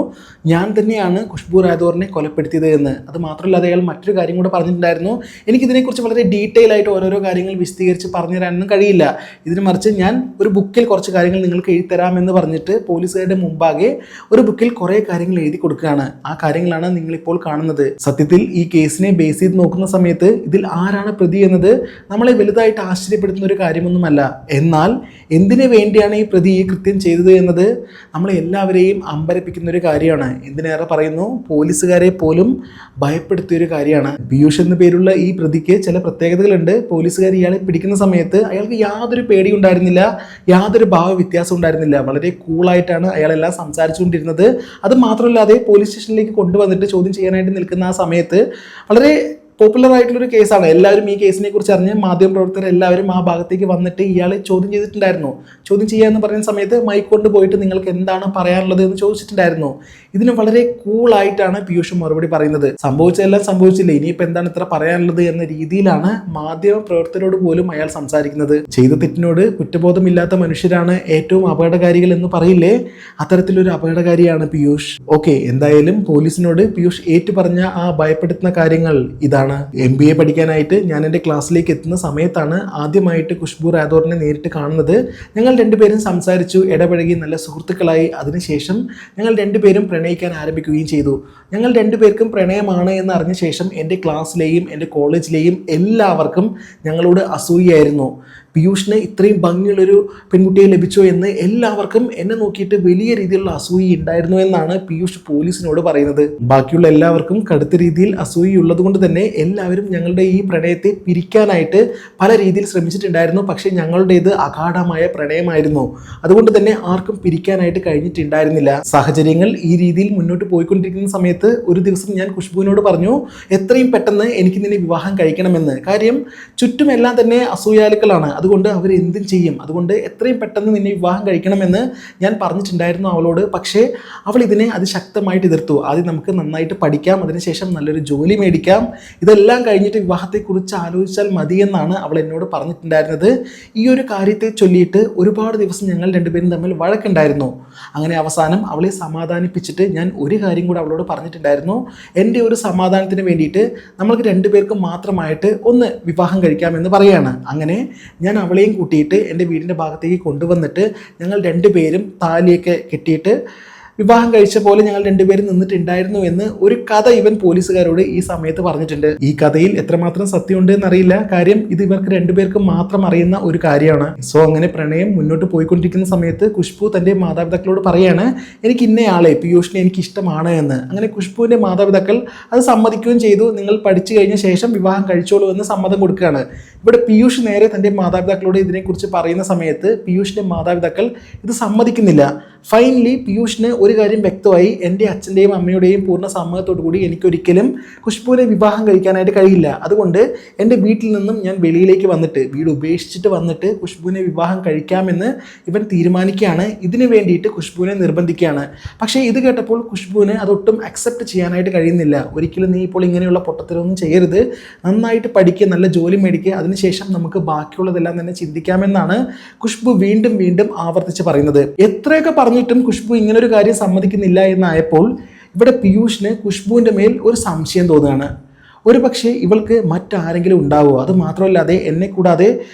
ഞാൻ തന്നെയാണ് ഖുഷ്ബു റാഥോറിനെ കൊലപ്പെടുത്തിയത് എന്ന്. അത് മാത്രമല്ല അയാൾ മറ്റൊരു കാര്യം കൂടെ പറഞ്ഞിട്ടുണ്ടായിരുന്നു, എനിക്കിതിനെക്കുറിച്ച് വളരെ ഡീറ്റെയിൽ ആയിട്ട് ഓരോരോ കാര്യങ്ങൾ വിശദീകരിച്ച് പറഞ്ഞു തരാനൊന്നും കഴിയില്ല, ഇതിന് മറിച്ച് ഞാൻ ഒരു ബുക്കിൽ കുറച്ച് കാര്യങ്ങൾ നിങ്ങൾക്ക് എഴുതിത്തരാമെന്ന് പറഞ്ഞിട്ട് പോലീസുകാരുടെ മുമ്പാകെ ഒരു ബുക്കിൽ കുറേ കാര്യങ്ങൾ എഴുതി കൊടുക്കുകയാണ്. ആ കാര്യങ്ങളാണ് നിങ്ങളിപ്പോൾ കാണുന്നത്. സത്യത്തിൽ ഈ കേസിനെ ബേസ് ചെയ്ത് നോക്കുന്ന സമയത്ത് ഇതിൽ ആരാണ് പ്രതി എന്നത് നമ്മളെ വലുതായിട്ട് ആശ്ചര്യപ്പെടുത്തുന്ന ഒരു കാര്യമൊന്നുമല്ല. എന്നാൽ എന്തിനു വേണ്ടിയാണ് ഈ പ്രതി ഈ കൃത്യം ചെയ്തത് എന്നത് നമ്മളെ എല്ലാവരെയും അമ്പരപ്പിക്കുന്ന ഒരു കാര്യമാണ്. എന്തിനേറെ പറയുന്നു, പോലീസുകാരെ പോലും ഭയപ്പെടുത്തിയൊരു കാര്യമാണ്. പീയൂഷ് എന്ന പേരുള്ള ഈ പ്രതിക്ക് ചില പ്രത്യേകതകളുണ്ട്. പോലീസുകാർ ഇയാളെ പിടിക്കുന്ന സമയത്ത് അയാൾക്ക് യാതൊരു പേടിയും ഉണ്ടായിരുന്നില്ല, യാതൊരു ഭാവ വ്യത്യാസം ഉണ്ടായിരുന്നില്ല. വളരെ കൂളായിട്ടാണ് അയാളെല്ലാം സംസാരിച്ചുകൊണ്ടിരുന്നത്. അത് മാത്രമല്ലാതെ പോലീസ് സ്റ്റേഷനിലേക്ക് കൊണ്ടുവന്നിട്ട് ചോദ്യം ചെയ്യാനായിട്ട് നിൽക്കുന്ന ആ സമയത്ത് വളരെ പോപ്പുലർ ആയിട്ടുള്ളൊരു കേസാണ്. എല്ലാവരും ഈ കേസിനെ കുറിച്ച് അറിഞ്ഞ് മാധ്യമപ്രവർത്തകർ എല്ലാവരും ആ ഭാഗത്തേക്ക് വന്നിട്ട് ഇയാളെ ചോദ്യം ചെയ്തിട്ടുണ്ടായിരുന്നു. ചോദ്യം ചെയ്യാന്ന് പറയുന്ന സമയത്ത് മൈക്ക് കൊണ്ട് പോയിട്ട് നിങ്ങൾക്ക് എന്താണ് പറയാനുള്ളത് എന്ന് ചോദിച്ചിട്ടുണ്ടായിരുന്നു. ഇതിന് വളരെ കൂളായിട്ടാണ് പീയൂഷ് മറുപടി പറയുന്നത്. സംഭവിച്ചതെല്ലാം സംഭവിച്ചില്ലേ, ഇനിയിപ്പോൾ എന്താണ് ഇത്ര പറയാനുള്ളത് എന്ന രീതിയിലാണ് മാധ്യമ പ്രവർത്തകരോട് പോലും അയാൾ സംസാരിക്കുന്നത്. ചെയ്ത തെറ്റിനോട് കുറ്റബോധമില്ലാത്ത മനുഷ്യരാണ് ഏറ്റവും അപകടകാരികൾ എന്ന് പറയില്ലേ, അത്തരത്തിലൊരു അപകടകാരിയാണ് പീയൂഷ്. ഓക്കെ, എന്തായാലും പോലീസിനോട് പീയൂഷ് ഏറ്റു പറഞ്ഞ ആ ഭയപ്പെടുത്തുന്ന കാര്യങ്ങൾ ഇതാണ്. MBA പഠിക്കാനായിട്ട് ഞാൻ എൻ്റെ ക്ലാസ്സിലേക്ക് എത്തുന്ന സമയത്താണ് ആദ്യമായിട്ട് ഖുഷ്ബു റാഥോറിനെ നേരിട്ട് കാണുന്നത്. ഞങ്ങൾ രണ്ടുപേരും സംസാരിച്ചു, ഇടപഴകി, നല്ല സുഹൃത്തുക്കളായി. അതിനുശേഷം ഞങ്ങൾ രണ്ടുപേരും പ്രണയിക്കാൻ ആരംഭിക്കുകയും ചെയ്തു. ഞങ്ങൾ രണ്ടുപേർക്കും പ്രണയമാണ് എന്ന് അറിഞ്ഞ ശേഷം എൻ്റെ ക്ലാസ്സിലെയും എൻ്റെ കോളേജിലെയും എല്ലാവർക്കും ഞങ്ങളോട് അസൂയായിരുന്നു. പീയൂഷിന് ഇത്രയും ഭംഗിയുള്ളൊരു പെൺകുട്ടിയെ ലഭിച്ചോ എന്ന് എല്ലാവർക്കും എന്നെ നോക്കിയിട്ട് വലിയ രീതിയിലുള്ള അസൂയ ഉണ്ടായിരുന്നു എന്നാണ് പീയൂഷ് പോലീസിനോട് പറയുന്നത്. ബാക്കിയുള്ള എല്ലാവർക്കും കടുത്ത രീതിയിൽ അസൂയുള്ളത് കൊണ്ട് തന്നെ എല്ലാവരും ഞങ്ങളുടെ ഈ പ്രണയത്തെ പിരിക്കാനായിട്ട് പല രീതിയിൽ ശ്രമിച്ചിട്ടുണ്ടായിരുന്നു. പക്ഷേ ഞങ്ങളുടേത് അഗാഢമായ പ്രണയമായിരുന്നു. അതുകൊണ്ട് തന്നെ ആർക്കും പിരിക്കാനായിട്ട് കഴിഞ്ഞിട്ടുണ്ടായിരുന്നില്ല. സാഹചര്യങ്ങൾ ഈ രീതിയിൽ മുന്നോട്ട് പോയിക്കൊണ്ടിരിക്കുന്ന സമയത്ത് ഒരു ദിവസം ഞാൻ ഖുഷ്ബുവിനോട് പറഞ്ഞു, എത്രയും പെട്ടെന്ന് എനിക്ക് നിന്നെ വിവാഹം കഴിക്കണമെന്ന്. കാര്യം ചുറ്റുമെല്ലാം തന്നെ അസൂയാലുക്കളാണ്, അതുകൊണ്ട് അവർ എന്തും ചെയ്യും. അതുകൊണ്ട് എത്രയും പെട്ടെന്ന് നിന്നെ വിവാഹം കഴിക്കണമെന്ന് ഞാൻ പറഞ്ഞിട്ടുണ്ടായിരുന്നു അവളോട്. പക്ഷേ അവൾ ഇതിനെ അതിശക്തമായിട്ട് എതിർത്തു. ആദ്യം നമുക്ക് നന്നായിട്ട് പഠിക്കാം, അതിനുശേഷം നല്ലൊരു ജോലി മേടിക്കാം, ഇതെല്ലാം കഴിഞ്ഞിട്ട് വിവാഹത്തെക്കുറിച്ച് ആലോചിച്ചാൽ മതിയെന്നാണ് അവൾ എന്നോട് പറഞ്ഞിട്ടുണ്ടായിരുന്നത്. ഈ ഒരു കാര്യത്തെ ചൊല്ലിയിട്ട് ഒരുപാട് ദിവസം ഞങ്ങൾ രണ്ടുപേരും തമ്മിൽ വഴക്കുണ്ടായിരുന്നു. അങ്ങനെ അവസാനം അവളെ സമാധാനിപ്പിച്ചിട്ട് ഞാൻ ഒരു കാര്യം കൂടെ അവളോട് പറഞ്ഞിട്ടുണ്ടായിരുന്നു. എൻ്റെ ഒരു സമാധാനത്തിന് വേണ്ടിയിട്ട് നമ്മൾക്ക് രണ്ടുപേർക്കും മാത്രമായിട്ട് ഒന്ന് വിവാഹം കഴിക്കാമെന്ന് പറയുകയാണ്. അങ്ങനെ ഞാൻ അവളെയും കൂട്ടിയിട്ട് എൻ്റെ വീടിൻ്റെ ഭാഗത്തേക്ക് കൊണ്ടുവന്നിട്ട് ഞങ്ങൾ രണ്ടുപേരും താലിയൊക്കെ കെട്ടിയിട്ട് വിവാഹം കഴിച്ച പോലെ ഞങ്ങൾ രണ്ടുപേരും നിന്നിട്ടുണ്ടായിരുന്നു എന്ന് ഒരു കഥ ഇവൻ പോലീസുകാരോട് ഈ സമയത്ത് പറഞ്ഞിട്ടുണ്ട്. ഈ കഥയിൽ എത്രമാത്രം സത്യമുണ്ട് എന്നറിയില്ല, കാര്യം ഇത് ഇവർക്ക് രണ്ടുപേർക്കും മാത്രം അറിയുന്ന ഒരു കാര്യമാണ്. സോ അങ്ങനെ പ്രണയം മുന്നോട്ട് പോയിക്കൊണ്ടിരിക്കുന്ന സമയത്ത് ഖുഷ്ബു തൻ്റെ മാതാപിതാക്കളോട് പറയാണ്, എനിക്ക് ഇന്നയാളെ പീയൂഷിനെ എനിക്ക് ഇഷ്ടമാണ് എന്ന്. അങ്ങനെ ഖുഷ്ബുവിൻ്റെ മാതാപിതാക്കൾ അത് സമ്മതിക്കുകയും ചെയ്തു. നിങ്ങൾ പഠിച്ചു കഴിഞ്ഞ ശേഷം വിവാഹം കഴിച്ചോളൂ എന്ന് സമ്മതം കൊടുക്കുകയാണ്. ഇവിടെ പീയൂഷ് നേരെ തൻ്റെ മാതാപിതാക്കളോട് ഇതിനെക്കുറിച്ച് പറയുന്ന സമയത്ത് പീയൂഷിൻ്റെ മാതാപിതാക്കൾ ഇത് സമ്മതിക്കുന്നില്ല. ഫൈനലി പീയൂഷിന് ഒരു കാര്യം വ്യക്തമായി, എൻ്റെ അച്ഛൻ്റെയും അമ്മയുടെയും പൂർണ്ണ സമ്മതത്തോടു കൂടി എനിക്കൊരിക്കലും ഖുഷ്ബുവിനെ വിവാഹം കഴിക്കാനായിട്ട് കഴിയില്ല. അതുകൊണ്ട് എൻ്റെ വീട്ടിൽ നിന്നും ഞാൻ വെളിയിലേക്ക് വന്നിട്ട്, വീട് ഉപേക്ഷിച്ചിട്ട് വന്നിട്ട് ഖുഷ്ബുവിനെ വിവാഹം കഴിക്കാമെന്ന് ഇവൻ തീരുമാനിക്കുകയാണ്. ഇതിനു വേണ്ടിയിട്ട് ഖുഷ്ബുവിനെ നിർബന്ധിക്കുകയാണ്. പക്ഷേ ഇത് കേട്ടപ്പോൾ ഖുഷ്ബുവിന് അതൊട്ടും അക്സെപ്റ്റ് ചെയ്യാനായിട്ട് കഴിയുന്നില്ല. ഒരിക്കലും നീ ഇപ്പോൾ ഇങ്ങനെയുള്ള പൊട്ടത്തരമൊന്നും ചെയ്യരുത്, നന്നായിട്ട് പഠിക്കുക, നല്ല ജോലി മേടിക്കുക, അതിനുശേഷം നമുക്ക് ബാക്കിയുള്ളതെല്ലാം തന്നെ ചിന്തിക്കാമെന്നാണ് ഖുഷ്ബു വീണ്ടും വീണ്ടും ആവർത്തിച്ച് പറയുന്നത്. എത്രയൊക്കെ പറഞ്ഞിട്ടും ഖുഷ്ബു ഇങ്ങനൊരു കാര്യം സമ്മതിക്കുന്നില്ല എന്നായപ്പോൾ ഇവിടെ പീയൂഷിന് ഖുഷ്ബുവിൻ്റെ മേൽ ഒരു സംശയം തോന്നുകയാണ്. ഒരു പക്ഷേ ഇവൾക്ക് മറ്റാരെങ്കിലും ഉണ്ടാവുമോ, അത് മാത്രമല്ലാതെ എന്നെ കൂടാതെ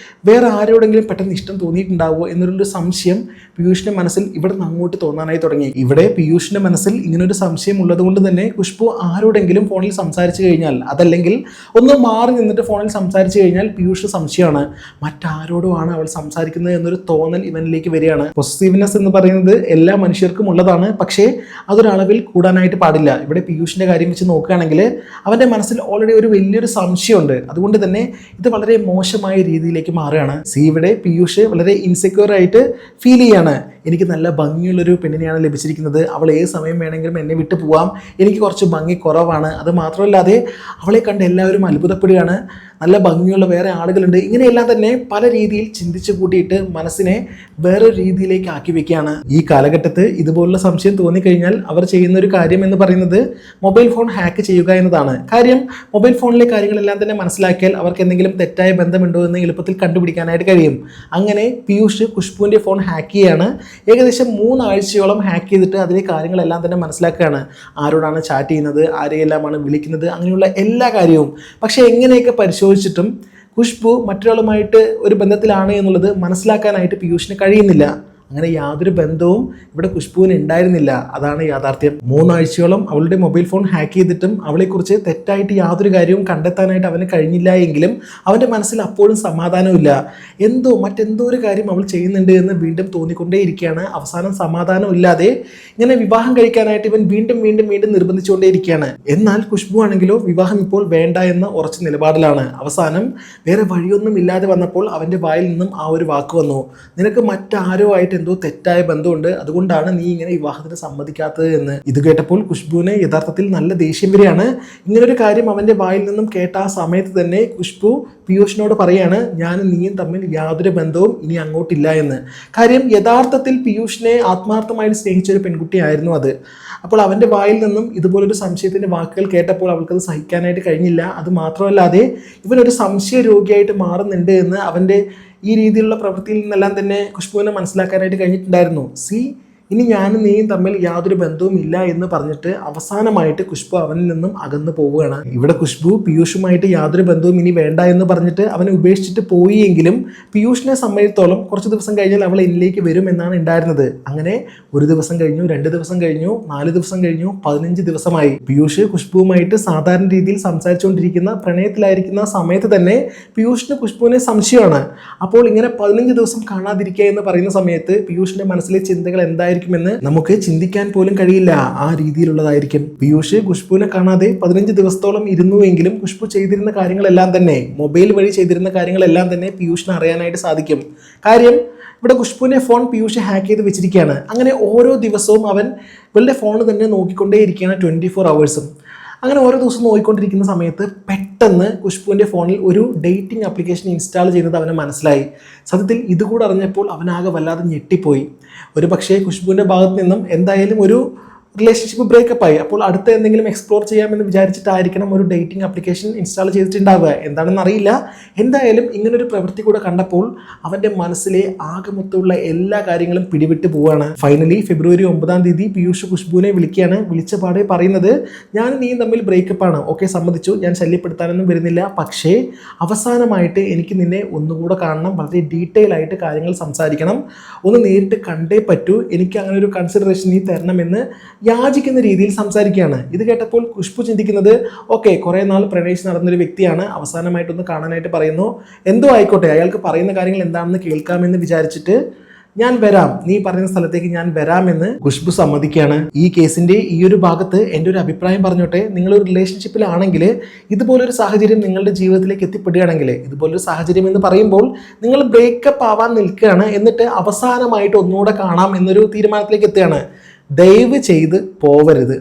വേറെ ആരോടെങ്കിലും പെട്ടെന്ന് ഇഷ്ടം തോന്നിയിട്ടുണ്ടാവുമോ എന്നൊരു സംശയം പീയൂഷിൻ്റെ മനസ്സിൽ ഇവിടെ നിന്ന് അങ്ങോട്ട് തോന്നാനായി തുടങ്ങി. ഇവിടെ പീയൂഷിൻ്റെ മനസ്സിൽ ഇങ്ങനൊരു സംശയം ഉള്ളത് കൊണ്ട് തന്നെ ഖുഷ്ബു ആരോടെങ്കിലും ഫോണിൽ സംസാരിച്ചു കഴിഞ്ഞാൽ, അതല്ലെങ്കിൽ ഒന്ന് മാറി നിന്നിട്ട് ഫോണിൽ സംസാരിച്ചു കഴിഞ്ഞാൽ പീയൂഷ് സംശയമാണ്, മറ്റാരോടുമാണ് അവൾ സംസാരിക്കുന്നത് എന്നൊരു തോന്നൽ ഇവനിലേക്ക് വരികയാണ്. പൊസസീവ്നെസ് എന്ന് പറയുന്നത് എല്ലാ മനുഷ്യർക്കും ഉള്ളതാണ്, പക്ഷേ അതൊരളവിൽ കൂടാനായിട്ട് പാടില്ല. ഇവിടെ പീയൂഷിൻ്റെ കാര്യം വെച്ച് നോക്കുകയാണെങ്കിൽ അവൻ്റെ മനസ്സിൽ ഓൾറെഡി ഒരു വലിയൊരു സംശയമുണ്ട്. അതുകൊണ്ട് തന്നെ ഇത് വളരെ മോശമായ രീതിയിലേക്ക് മാറുകയാണ്. ഇവിടെ പീയൂഷ് വളരെ ഇൻസെക്യൂർ ആയിട്ട് ഫീൽ ചെയ്യാണ്. എനിക്ക് നല്ല ഭംഗിയുള്ളൊരു പെണ്ണിനെയാണ് ലഭിച്ചിരിക്കുന്നത്, അവൾ ഏത് സമയം വേണമെങ്കിലും എന്നെ വിട്ടു പോവാം, എനിക്ക് കുറച്ച് ഭംഗി കുറവാണ്, അത് മാത്രമല്ലാതെ അവളെ കണ്ട് എല്ലാവരും അത്ഭുതപ്പെടുകയാണ്, നല്ല ഭംഗിയുള്ള വേറെ ആളുകളുണ്ട്, ഇങ്ങനെയെല്ലാം തന്നെ പല രീതിയിൽ ചിന്തിച്ചു കൂട്ടിയിട്ട് മനസ്സിനെ വേറൊരു രീതിയിലേക്ക് ആക്കി വെക്കുകയാണ്. ഈ കാലഘട്ടത്ത് ഇതുപോലുള്ള സംശയം തോന്നിക്കഴിഞ്ഞാൽ അവർ ചെയ്യുന്ന ഒരു കാര്യം എന്ന് പറയുന്നത് മൊബൈൽ ഫോൺ ഹാക്ക് ചെയ്യുക എന്നതാണ്. കാര്യം മൊബൈൽ ഫോണിലെ കാര്യങ്ങളെല്ലാം തന്നെ മനസ്സിലാക്കിയാൽ അവർക്ക് എന്തെങ്കിലും തെറ്റായ ബന്ധമുണ്ടോ എന്ന് എളുപ്പത്തിൽ കണ്ടുപിടിക്കാനായിട്ട് കഴിയും. അങ്ങനെ പീയൂഷ് ഖുഷ്ബുവിൻ്റെ ഫോൺ ഹാക്ക് ചെയ്യുകയാണ്. ഏകദേശം 3 ആഴ്ചയോളം ഹാക്ക് ചെയ്തിട്ട് അതിലെ കാര്യങ്ങളെല്ലാം തന്നെ മനസ്സിലാക്കുകയാണ്. ആരോടാണ് ചാറ്റ് ചെയ്യുന്നത്, ആരെയെല്ലാമാണ് വിളിക്കുന്നത്, അങ്ങനെയുള്ള എല്ലാ കാര്യവും. പക്ഷേ എങ്ങനെയൊക്കെ പരിശോധിച്ചിട്ടും ഖുഷ്ബു മറ്റൊരാളുമായിട്ട് ഒരു ബന്ധത്തിലാണ് എന്നുള്ളത് മനസ്സിലാക്കാനായിട്ട് പീയൂഷിന് കഴിയുന്നില്ല. അങ്ങനെ യാതൊരു ബന്ധവും ഇവിടെ ഖുഷ്ബുവിന് ഉണ്ടായിരുന്നില്ല. അതാണ് യാഥാർത്ഥ്യം. 3 ആഴ്ചയോളം അവളുടെ മൊബൈൽ ഫോൺ ഹാക്ക് ചെയ്തിട്ടും അവളെക്കുറിച്ച് തെറ്റായിട്ട് യാതൊരു കാര്യവും കണ്ടെത്താനായിട്ട് അവന് കഴിഞ്ഞില്ല എങ്കിലും അവൻ്റെ മനസ്സിൽ അപ്പോഴും സമാധാനമില്ല. മറ്റെന്തോ ഒരു കാര്യം അവൾ ചെയ്യുന്നുണ്ട് എന്ന് വീണ്ടും തോന്നിക്കൊണ്ടേയിരിക്കുകയാണ്. അവസാനം സമാധാനം ഇല്ലാതെ ഇങ്ങനെ വിവാഹം കഴിക്കാനായിട്ട് ഇവൻ വീണ്ടും വീണ്ടും വീണ്ടും നിർബന്ധിച്ചുകൊണ്ടേയിരിക്കുകയാണ്. എന്നാൽ ഖുഷ്ബു ആണെങ്കിലോ വിവാഹം ഇപ്പോൾ വേണ്ട എന്ന ഉറച്ച നിലപാടിലാണ്. അവസാനം വേറെ വഴിയൊന്നും ഇല്ലാതെ വന്നപ്പോൾ അവൻ്റെ വായിൽ നിന്നും ആ ഒരു വാക്ക് വന്നു, നിനക്ക് മറ്റാരോ ആയിട്ട് എന്തോ തെറ്റായ ബന്ധമുണ്ട്, അതുകൊണ്ടാണ് നീ ഇങ്ങനെ വിവാഹത്തിന് സമ്മതിക്കാത്തത് എന്ന്. ഇത് കേട്ടപ്പോൾ ഖുഷ്ബുവിന് യഥാർത്ഥത്തിൽ നല്ല ദേഷ്യം വരികയാണ്. ഇങ്ങനൊരു കാര്യം അവൻ്റെ വായിൽ നിന്നും കേട്ട ആ സമയത്ത് തന്നെ ഖുഷ്ബു പീയൂഷിനോട് പറയാണ്, ഞാനും നീയും തമ്മിൽ യാതൊരു ബന്ധവും ഇനി അങ്ങോട്ടില്ല എന്ന്. കാര്യം യഥാർത്ഥത്തിൽ പീയൂഷിനെ ആത്മാർത്ഥമായി സ്നേഹിച്ചൊരു പെൺകുട്ടിയായിരുന്നു അത്. അപ്പോൾ അവൻ്റെ വായിൽ നിന്നും ഇതുപോലൊരു സംശയത്തിൻ്റെ വാക്കുകൾ കേട്ടപ്പോൾ അവൾക്കത് സഹിക്കാനായിട്ട് കഴിഞ്ഞില്ല. അത് മാത്രമല്ലാതെ ഇവനൊരു സംശയ രോഗിയായിട്ട് മാറുന്നുണ്ട് എന്ന് അവൻ്റെ ഈ രീതിയിലുള്ള പ്രവൃത്തിയിൽ നിന്നെല്ലാം തന്നെ ഖുഷ്ബുവിനെ മനസ്സിലാക്കാനായിട്ട് കഴിഞ്ഞിട്ടുണ്ടായിരുന്നു. ഇനി ഞാനും നീയും തമ്മിൽ യാതൊരു ബന്ധവും ഇല്ല എന്ന് പറഞ്ഞിട്ട് അവസാനമായിട്ട് ഖുഷ്ബു അവനിൽ നിന്നും അകന്നു പോവുകയാണ്. ഇവിടെ ഖുഷ്ബു പീയൂഷുമായിട്ട് യാതൊരു ബന്ധവും ഇനി വേണ്ട എന്ന് പറഞ്ഞിട്ട് അവനെ ഉപേക്ഷിച്ചിട്ട് പോയി എങ്കിലും പീയൂഷിനെ സംബന്ധിച്ചിടത്തോളം കുറച്ച് ദിവസം കഴിഞ്ഞാൽ അവൾ എന്നിലേക്ക് വരും എന്നാണ് ഉണ്ടായിരുന്നത്. അങ്ങനെ 1 ദിവസം കഴിഞ്ഞു, 2 ദിവസം കഴിഞ്ഞു, 4 ദിവസം കഴിഞ്ഞു, 15 ദിവസമായി. പീയൂഷ് ഖുഷ്ബുവുമായിട്ട് സാധാരണ രീതിയിൽ സംസാരിച്ചുകൊണ്ടിരിക്കുന്ന പ്രണയത്തിലായിരിക്കുന്ന സമയത്ത് തന്നെ പീയൂഷിന് ഖുഷ്ബുവിനെ സംശയമാണ്. അപ്പോൾ ഇങ്ങനെ 15 ദിവസം കാണാതിരിക്കുക എന്ന് പറയുന്ന സമയത്ത് പീയൂഷിന്റെ മനസ്സിലെ ചിന്തകൾ എന്തായിരിക്കും എന്ന് നമുക്ക് ചിന്തിക്കാൻ പോലും കഴിയില്ല. ആ രീതിയിലുള്ളതായിരിക്കും. പീയൂഷ് ഖുഷ്ബുവിനെ കാണാതെ 15 ദിവസത്തോളം ഇരുന്നുവെങ്കിലും ഖുഷ്ബു ചെയ്തിരുന്ന കാര്യങ്ങളെല്ലാം തന്നെ, മൊബൈൽ വഴി ചെയ്തിരുന്ന കാര്യങ്ങളെല്ലാം തന്നെ പീയൂഷിന് അറിയാനായിട്ട് സാധിക്കും. കാര്യം ഇവിടെ ഖുഷ്ബുവിന്റെ ഫോൺ പീയൂഷ് ഹാക്ക് ചെയ്ത് വെച്ചിരിക്കുകയാണ്. അങ്ങനെ ഓരോ ദിവസവും അവൻ ഇവളുടെ ഫോൺ തന്നെ നോക്കിക്കൊണ്ടേയിരിക്കുകയാണ് 24 hours. അങ്ങനെ ഓരോ ദിവസം നോക്കിക്കൊണ്ടിരിക്കുന്ന സമയത്ത് പെട്ടെന്ന് ഖുഷ്ബുവിൻ്റെ ഫോണിൽ ഒരു ഡേറ്റിംഗ് ആപ്ലിക്കേഷൻ ഇൻസ്റ്റാൾ ചെയ്യുന്നത് അവന് മനസ്സിലായി. സത്യത്തിൽ ഇതുകൂടെ അറിഞ്ഞപ്പോൾ അവനാകെ വല്ലാതെ ഞെട്ടിപ്പോയി. ഒരു പക്ഷേ ഖുഷ്ബുവിൻ്റെ ഭാഗത്ത് നിന്നും എന്തായാലും ഒരു റിലേഷൻഷിപ്പ് ബ്രേക്കപ്പ് ആയി. അപ്പോൾ അടുത്ത എന്തെങ്കിലും എക്സ്പ്ലോർ ചെയ്യാമെന്ന് വിചാരിച്ചിട്ടായിരിക്കണം ഒരു ഡേറ്റിംഗ് ആപ്ലിക്കേഷൻ ഇൻസ്റ്റാൾ ചെയ്തിട്ടുണ്ടാവുക. എന്താണെന്ന് അറിയില്ല. എന്തായാലും ഇങ്ങനൊരു പ്രവൃത്തി കൂടെ കണ്ടപ്പോൾ അവൻ്റെ മനസ്സിലെ ആകെ മൊത്തമുള്ള എല്ലാ കാര്യങ്ങളും പിടിവിട്ട് പോവുകയാണ്. ഫൈനലി ഫെബ്രുവരി 9 പീയൂഷ് ഖുഷ്ബുവിനെ വിളിക്കുകയാണ്. വിളിച്ച പാടെ പറയുന്നത്, ഞാൻ നീ തമ്മിൽ ബ്രേക്കപ്പാണ്, ഓക്കെ സമ്മതിച്ചു, ഞാൻ ശല്യപ്പെടുത്താനൊന്നും വരുന്നില്ല, പക്ഷേ അവസാനമായിട്ട് എനിക്ക് നിന്നെ ഒന്നുകൂടെ കാണണം, വളരെ ഡീറ്റെയിൽ ആയിട്ട് കാര്യങ്ങൾ സംസാരിക്കണം, ഒന്ന് നേരിട്ട് കണ്ടേ പറ്റൂ, എനിക്ക് അങ്ങനെ ഒരു കൺസിഡറേഷൻ നീ തരണമെന്ന് യാചിക്കുന്ന രീതിയിൽ സംസാരിക്കുകയാണ്. ഇത് കേട്ടപ്പോൾ ഖുഷ്ബു ചിന്തിക്കുന്നത്, ഓക്കെ കുറേ നാൾ പ്രണയിച്ച് നടന്നൊരു വ്യക്തിയാണ്, അവസാനമായിട്ടൊന്ന് കാണാനായിട്ട് പറയുന്നു, എന്തോ ആയിക്കോട്ടെ, അയാൾക്ക് പറയുന്ന കാര്യങ്ങൾ എന്താണെന്ന് കേൾക്കാമെന്ന് വിചാരിച്ചിട്ട് ഞാൻ വരാം, നീ പറയുന്ന സ്ഥലത്തേക്ക് ഞാൻ വരാമെന്ന് ഖുഷ്ബു സമ്മതിക്കുകയാണ്. ഈ കേസിന്റെ ഈ ഒരു ഭാഗത്ത് എൻ്റെ ഒരു അഭിപ്രായം പറഞ്ഞോട്ടെ, നിങ്ങളൊരു റിലേഷൻഷിപ്പിലാണെങ്കിൽ ഇതുപോലൊരു സാഹചര്യം നിങ്ങളുടെ ജീവിതത്തിലേക്ക് എത്തിപ്പെടുകയാണെങ്കിൽ, ഇതുപോലൊരു സാഹചര്യം എന്ന് പറയുമ്പോൾ നിങ്ങൾ ബ്രേക്കപ്പ് ആവാൻ നിൽക്കുകയാണ്, എന്നിട്ട് അവസാനമായിട്ട് ഒന്നുകൂടെ കാണാം എന്നൊരു തീരുമാനത്തിലേക്ക് എത്തുകയാണ്. ദയവ് ചെയ്ത് പോവരുത്.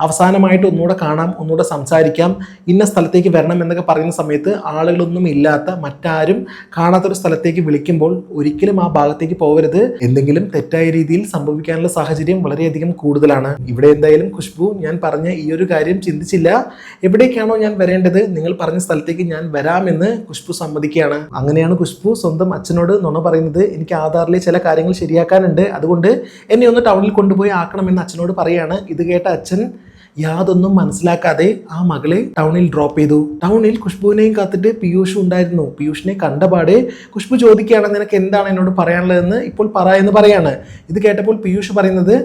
അവസാനമായിട്ട് ഒന്നുകൂടെ കാണാം, ഒന്നുകൂടെ സംസാരിക്കാം, ഇന്ന സ്ഥലത്തേക്ക് വരണം എന്നൊക്കെ പറയുന്ന സമയത്ത് ആളുകളൊന്നും ഇല്ലാത്ത, മറ്റാരും കാണാത്തൊരു സ്ഥലത്തേക്ക് വിളിക്കുമ്പോൾ ഒരിക്കലും ആ ഭാഗത്തേക്ക് പോകരുത്. എന്തെങ്കിലും തെറ്റായ രീതിയിൽ സംഭവിക്കാനുള്ള സാഹചര്യം വളരെയധികം കൂടുതലാണ്. ഇവിടെ എന്തായാലും ഖുഷ്ബു ഞാൻ പറഞ്ഞ ഈ ഒരു കാര്യം ചിന്തിച്ചില്ല. എവിടേക്കാണോ ഞാൻ വരേണ്ടത്, നിങ്ങൾ പറഞ്ഞ സ്ഥലത്തേക്ക് ഞാൻ വരാമെന്ന് ഖുഷ്ബു സമ്മതിക്കുകയാണ്. അങ്ങനെയാണ് ഖുഷ്ബു സ്വന്തം അച്ഛനോട് നുണ പറയുന്നത്. എനിക്ക് ആധാറിലെ ചില കാര്യങ്ങൾ ശരിയാക്കാനുണ്ട്, അതുകൊണ്ട് എന്നെ ഒന്ന് ടൗണിൽ കൊണ്ടുപോയി ആക്കണമെന്ന് അച്ഛനോട് പറയാണ്. ഇത് കേട്ട അച്ഛൻ യാതൊന്നും മനസ്സിലാക്കാതെ ആ മകളെ ടൗണിൽ ഡ്രോപ്പ് ചെയ്തു. ടൗണിൽ ഖുഷ്ബുവിനെയും കാത്തിട്ട് പീയൂഷ് ഉണ്ടായിരുന്നു. പീയൂഷിനെ കണ്ടപാടെ ഖുഷ്ബു ചോദിക്കുകയാണ്, നിനക്ക് എന്താണ് എന്നോട് പറയാനുള്ളതെന്ന് ഇപ്പോൾ പറ എന്ന് പറയാണ്. ഇത് കേട്ടപ്പോൾ പീയൂഷ് പറയുന്നത്,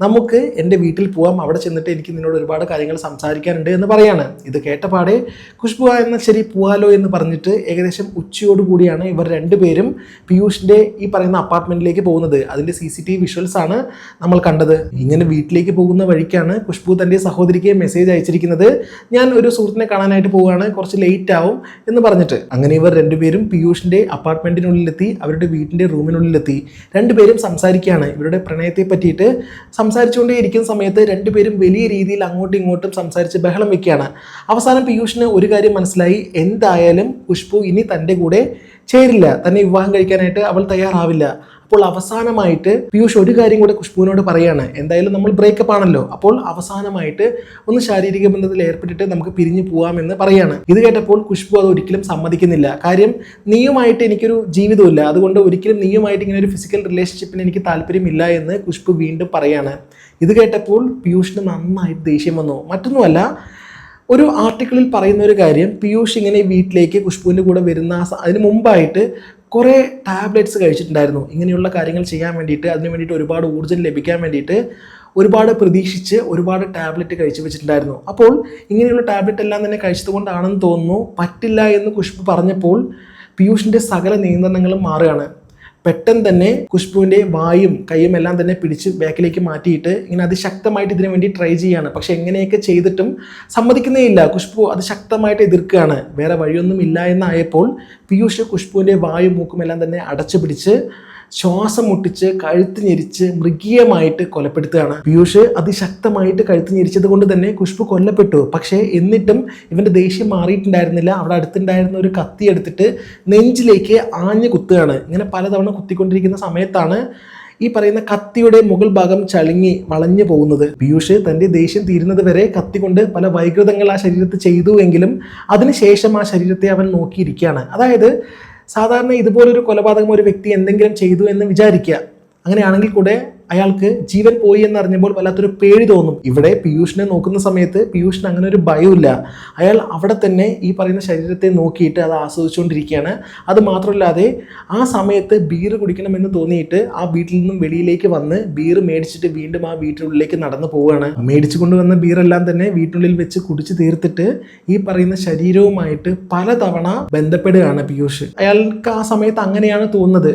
നമുക്ക് എൻ്റെ വീട്ടിൽ പോവാം, അവിടെ ചെന്നിട്ട് എനിക്ക് നിന്നോട് ഒരുപാട് കാര്യങ്ങൾ സംസാരിക്കാനുണ്ട് എന്ന് പറയാണ്. ഇത് കേട്ടപാടെ ഖുഷ്ബു എന്നാൽ ശരി പോവാലോ എന്ന് പറഞ്ഞിട്ട് ഏകദേശം ഉച്ചയോടുകൂടിയാണ് ഇവർ രണ്ടുപേരും പീയൂഷിൻ്റെ ഈ പറയുന്ന അപ്പാർട്ട്മെന്റിലേക്ക് പോകുന്നത്. അതിൻ്റെ CCTV വിഷ്വൽസ് ആണ് നമ്മൾ കണ്ടത്. ഇങ്ങനെ വീട്ടിലേക്ക് പോകുന്ന വഴിക്കാണ് ഖുഷ്ബു തൻ്റെ സഹോദരിക്ക് മെസ്സേജ് അയച്ചിരിക്കുന്നത്, ഞാൻ ഒരു സുഹൃത്തിനെ കാണാനായിട്ട് പോവുകയാണ്, കുറച്ച് ലേറ്റ് ആവും എന്ന് പറഞ്ഞിട്ട്. അങ്ങനെ ഇവർ രണ്ടുപേരും പീയൂഷിന്റെ അപ്പാർട്ട്മെന്റിനുള്ളിലെത്തി, അവരുടെ വീട്ടിന്റെ റൂമിനുള്ളിലെത്തി. രണ്ടുപേരും സംസാരിക്കുകയാണ്. ഇവരുടെ പ്രണയത്തെ പറ്റിയിട്ട് സംസാരിച്ചുകൊണ്ടേ ഇരിക്കുന്ന സമയത്ത് രണ്ടുപേരും വലിയ രീതിയിൽ അങ്ങോട്ടും ഇങ്ങോട്ടും സംസാരിച്ച് ബഹളം വെക്കുകയാണ്. അവസാനം പീയൂഷിന് ഒരു കാര്യം മനസ്സിലായി, എന്തായാലും ഖുഷ്ബു ഇനി തൻ്റെ കൂടെ ചേരില്ല, തന്നെ വിവാഹം കഴിക്കാനായിട്ട് അവൾ തയ്യാറാവില്ല. അപ്പോൾ അവസാനമായിട്ട് പീയൂഷ് ഒരു കാര്യം കൂടെ ഖുഷ്ബുവിനോട് പറയാണ്, എന്തായാലും നമ്മൾ ബ്രേക്കപ്പ് ആണല്ലോ, അപ്പോൾ അവസാനമായിട്ട് ഒന്ന് ശാരീരിക ബന്ധത്തിൽ ഏർപ്പെട്ടിട്ട് നമുക്ക് പിരിഞ്ഞു പോവാമെന്ന് പറയാണ്. ഇത് കേട്ടപ്പോൾ ഖുഷ്ബു അത് ഒരിക്കലും സമ്മതിക്കുന്നില്ല. കാര്യം നീയുമായിട്ട് എനിക്കൊരു ജീവിതമില്ല, അതുകൊണ്ട് ഒരിക്കലും നീയുമായിട്ട് ഇങ്ങനെ ഒരു ഫിസിക്കൽ റിലേഷൻഷിപ്പിന് എനിക്ക് താല്പര്യമില്ല എന്ന് ഖുഷ്ബു വീണ്ടും പറയാണ്. ഇത് കേട്ടപ്പോൾ പീയൂഷിന് നന്നായിട്ട് ദേഷ്യം വന്നു. മറ്റൊന്നുമല്ല, ഒരു ആർട്ടിക്കിളിൽ പറയുന്ന ഒരു കാര്യം, പീയൂഷ് ഇങ്ങനെ വീട്ടിലേക്ക് ഖുഷ്ബുവിൻ്റെ കൂടെ വരുന്ന അതിന് മുമ്പായിട്ട് കുറേ ടാബ്ലറ്റ്സ് കഴിച്ചിട്ടുണ്ടായിരുന്നു. ഇങ്ങനെയുള്ള കാര്യങ്ങൾ ചെയ്യാൻ വേണ്ടിയിട്ട്, അതിന് വേണ്ടിയിട്ട് ഒരുപാട് ഊർജ്ജം ലഭിക്കാൻ വേണ്ടിയിട്ട് ഒരുപാട് പ്രതീക്ഷിച്ച് ഒരുപാട് ടാബ്ലറ്റ് കഴിച്ചു വെച്ചിട്ടുണ്ടായിരുന്നു. അപ്പോൾ ഇങ്ങനെയുള്ള ടാബ്ലറ്റ് എല്ലാം തന്നെ കഴിച്ചതുകൊണ്ടാണെന്ന് തോന്നുന്നു പറ്റില്ല എന്ന് ഖുഷ്ബു പറഞ്ഞപ്പോൾ പീയൂഷിൻ്റെ സകല നിയന്ത്രണങ്ങളും മാറുകയാണ്. പെട്ടെന്ന് തന്നെ ഖുഷ്ബുവിൻ്റെ വായും കൈയും എല്ലാം തന്നെ പിടിച്ച് ബാക്കിലേക്ക് മാറ്റിയിട്ട് ഇങ്ങനെ അതിശക്തമായിട്ട് ഇതിനു വേണ്ടി ട്രൈ ചെയ്യാണ്. പക്ഷെ എങ്ങനെയൊക്കെ ചെയ്തിട്ടും സമ്മതിക്കുന്നേ ഇല്ല. ഖുഷ്ബു അത് ശക്തമായിട്ട് എതിർക്കുകയാണ്. വേറെ വഴിയൊന്നും ഇല്ല എന്നായപ്പോൾ പീയൂഷ് ഖുഷ്ബുവിൻ്റെ വായും മൂക്കും എല്ലാം തന്നെ അടച്ചു പിടിച്ച് ശ്വാസം മുട്ടിച്ച് കഴുത്ത് ഞെരിച്ച് മൃഗീയമായിട്ട് കൊലപ്പെടുത്തുകയാണ്. പീയൂഷ് അതിശക്തമായിട്ട് കഴുത്ത് ഞെരിച്ചത് കൊണ്ട് തന്നെ ഖുഷ്ബു കൊല്ലപ്പെട്ടു. പക്ഷേ എന്നിട്ടും ഇവൻ്റെ ദേഷ്യം മാറിയിട്ടുണ്ടായിരുന്നില്ല. അവിടെ അടുത്തുണ്ടായിരുന്ന ഒരു കത്തി എടുത്തിട്ട് നെഞ്ചിലേക്ക് ആഞ്ഞു കുത്തുകയാണ്. ഇങ്ങനെ പലതവണ കുത്തിക്കൊണ്ടിരിക്കുന്ന സമയത്താണ് ഈ പറയുന്ന കത്തിയുടെ മുകൾ ഭാഗം ചളുങ്ങി വളഞ്ഞു പോകുന്നത്. പീയൂഷ് തൻ്റെ ദേഷ്യം തീരുന്നത് വരെ കത്തി കൊണ്ട് പല വൈകൃതങ്ങൾ ആ ശരീരത്തിൽ ചെയ്തു എങ്കിലും അതിനുശേഷം ആ ശരീരത്തെ അവൻ നോക്കിയിരിക്കുകയാണ്. അതായത് സാധാരണ ഇതുപോലൊരു കൊലപാതകം ഒരു വ്യക്തി എന്തെങ്കിലും ചെയ്തു എന്ന് വിചാരിക്കുക, അങ്ങനെയാണെങ്കിൽ കൂടെ അയാൾക്ക് ജീവൻ പോയി എന്നറിഞ്ഞപ്പോൾ വല്ലാത്തൊരു പേടി തോന്നും. ഇവിടെ പീയൂഷിനെ നോക്കുന്ന സമയത്ത് പീയൂഷിന് അങ്ങനെ ഒരു ഭയമില്ല. അയാൾ അവിടെ തന്നെ ഈ പറയുന്ന ശരീരത്തെ നോക്കിയിട്ട് അത് ആസ്വദിച്ചുകൊണ്ടിരിക്കുകയാണ്. അത് മാത്രമല്ലാതെ ആ സമയത്ത് ബീർ കുടിക്കണമെന്ന് തോന്നിയിട്ട് ആ വീട്ടിൽ നിന്നും വെളിയിലേക്ക് വന്ന് ബീർ മേടിച്ചിട്ട് വീണ്ടും ആ വീട്ടിനുള്ളിലേക്ക് നടന്നു പോവുകയാണ്. മേടിച്ചു കൊണ്ടുവന്ന ബീറെല്ലാം തന്നെ വീട്ടിനുള്ളിൽ വെച്ച് കുടിച്ച് തീർത്തിട്ട് ഈ പറയുന്ന ശരീരവുമായിട്ട് പലതവണ ബന്ധപ്പെടുകയാണ് പീയൂഷ്. അയാൾക്ക് ആ സമയത്ത് അങ്ങനെയാണ് തോന്നുന്നത്.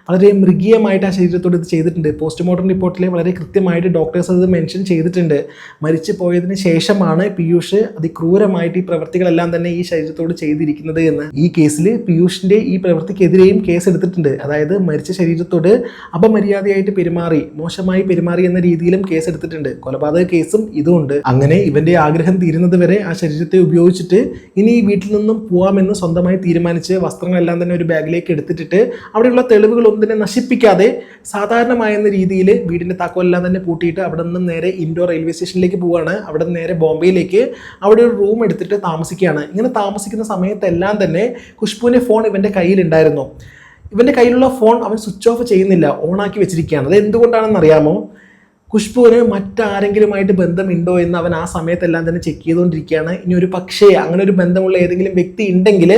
വളരെ മൃഗീയമായിട്ട് ആ ശരീരത്തോട് ഇത് ചെയ്തിട്ടുണ്ട്. പോസ്റ്റ്മോർട്ടം റിപ്പോർട്ടിൽ വളരെ കൃത്യമായിട്ട് ഡോക്ടേഴ്സ് അത് മെൻഷൻ ചെയ്തിട്ടുണ്ട്. മരിച്ചു പോയതിന് ശേഷമാണ് പീയൂഷ് അതിക്രൂരമായിട്ട് ഈ പ്രവൃത്തികളെല്ലാം തന്നെ ഈ ശരീരത്തോട് ചെയ്തിരിക്കുന്നത് എന്ന്. ഈ കേസിൽ പീയൂഷിൻ്റെ ഈ പ്രവൃത്തിക്കെതിരെയും കേസ് എടുത്തിട്ടുണ്ട്. അതായത് മരിച്ച ശരീരത്തോട് അപമര്യാദയായിട്ട് പെരുമാറി, മോശമായി പെരുമാറി എന്ന രീതിയിലും കേസ് എടുത്തിട്ടുണ്ട്. കൊലപാതക കേസും ഇതുമുണ്ട്. അങ്ങനെ ഇവൻ്റെ ആഗ്രഹം തീരുന്നത് വരെ ആ ശരീരത്തെ ഉപയോഗിച്ചിട്ട് ഇനി ഈ വീട്ടിൽ നിന്നും പോവാമെന്ന് സ്വന്തമായി തീരുമാനിച്ച് വസ്ത്രങ്ങളെല്ലാം തന്നെ ഒരു ബാഗിലേക്ക് എടുത്തിട്ടിട്ട് അവിടെയുള്ള തെളിവുകൾ ഒന്നിനെ നശിപ്പിക്കാതെ സാധാരണമായെന്ന രീതിയിൽ വീടിൻ്റെ താക്കോലെല്ലാം തന്നെ പൂട്ടിയിട്ട് അവിടെ നിന്ന് നേരെ ഇൻഡോർ റെയിൽവേ സ്റ്റേഷനിലേക്ക് പോവുകയാണ്. അവിടെ നിന്ന് നേരെ ബോംബെയിലേക്ക് അവിടെ ഒരു റൂം എടുത്തിട്ട് താമസിക്കുകയാണ്. ഇങ്ങനെ താമസിക്കുന്ന സമയത്തെല്ലാം തന്നെ ഖുഷ്ബുവിൻ്റെ ഫോൺ ഇവൻ്റെ കയ്യിലുണ്ടായിരുന്നു. ഇവൻ്റെ കയ്യിലുള്ള ഫോൺ അവൻ സ്വിച്ച് ഓഫ് ചെയ്യുന്നില്ല, ഓണാക്കി വെച്ചിരിക്കുകയാണ്. അത് എന്തുകൊണ്ടാണെന്ന് അറിയാമോ? ഖുഷ്ബുവിന് മറ്റാരെങ്കിലുമായിട്ട് ബന്ധമുണ്ടോ എന്ന് അവൻ ആ സമയത്തെല്ലാം തന്നെ ചെക്ക് ചെയ്തുകൊണ്ടിരിക്കുകയാണ്. ഇനി ഒരു പക്ഷേ അങ്ങനെ ഒരു ബന്ധമുള്ള ഏതെങ്കിലും വ്യക്തി ഉണ്ടെങ്കിൽ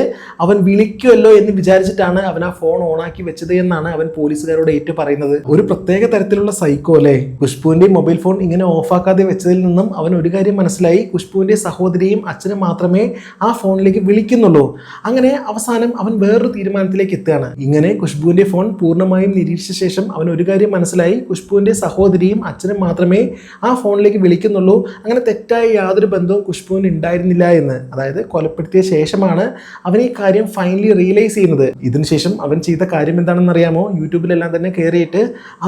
അവൻ വിളിക്കുമല്ലോ എന്ന് വിചാരിച്ചിട്ടാണ് അവൻ ആ ഫോൺ ഓണാക്കി വെച്ചത് എന്നാണ് അവൻ പോലീസുകാരോട് ഏറ്റു പറയുന്നത്. ഒരു പ്രത്യേക തരത്തിലുള്ള സൈക്കോ അല്ലേ. ഖുഷ്ബുവിൻ്റെ മൊബൈൽ ഫോൺ ഇങ്ങനെ ഓഫാക്കാതെ വെച്ചതിൽ നിന്നും അവൻ ഒരു കാര്യം മനസ്സിലായി, ഖുഷ്ബുവിൻ്റെ സഹോദരിയും അച്ഛനും മാത്രമേ ആ ഫോണിലേക്ക് വിളിക്കുന്നുള്ളൂ. അങ്ങനെ അവസാനം അവൻ വേറൊരു തീരുമാനത്തിലേക്ക് എത്തുകയാണ്. ഇങ്ങനെ ഖുഷ്ബുവിൻ്റെ ഫോൺ പൂർണ്ണമായും നിരീക്ഷിച്ച ശേഷം അവൻ ഒരു കാര്യം മനസ്സിലായി, ഖുഷ്ബുവിൻ്റെ സഹോദരിയും അച്ഛനും മാത്രമേ ആ ഫോണിലേക്ക് വിളിക്കുന്നുള്ളൂ. അങ്ങനെ തെറ്റായ യാതൊരു ബന്ധവും ഖുഷ്ബുവിന് ഉണ്ടായിരുന്നില്ല എന്ന്. അതായത് കൊലപ്പെടുത്തിയ ശേഷമാണ് അവൻ ഈ കാര്യം ഫൈനലി റിയലൈസ് ചെയ്യുന്നത്. ഇതിനുശേഷം അവൻ ചെയ്ത കാര്യം എന്താണെന്ന് അറിയാമോ? യൂട്യൂബിലെല്ലാം തന്നെ കയറിയിട്ട്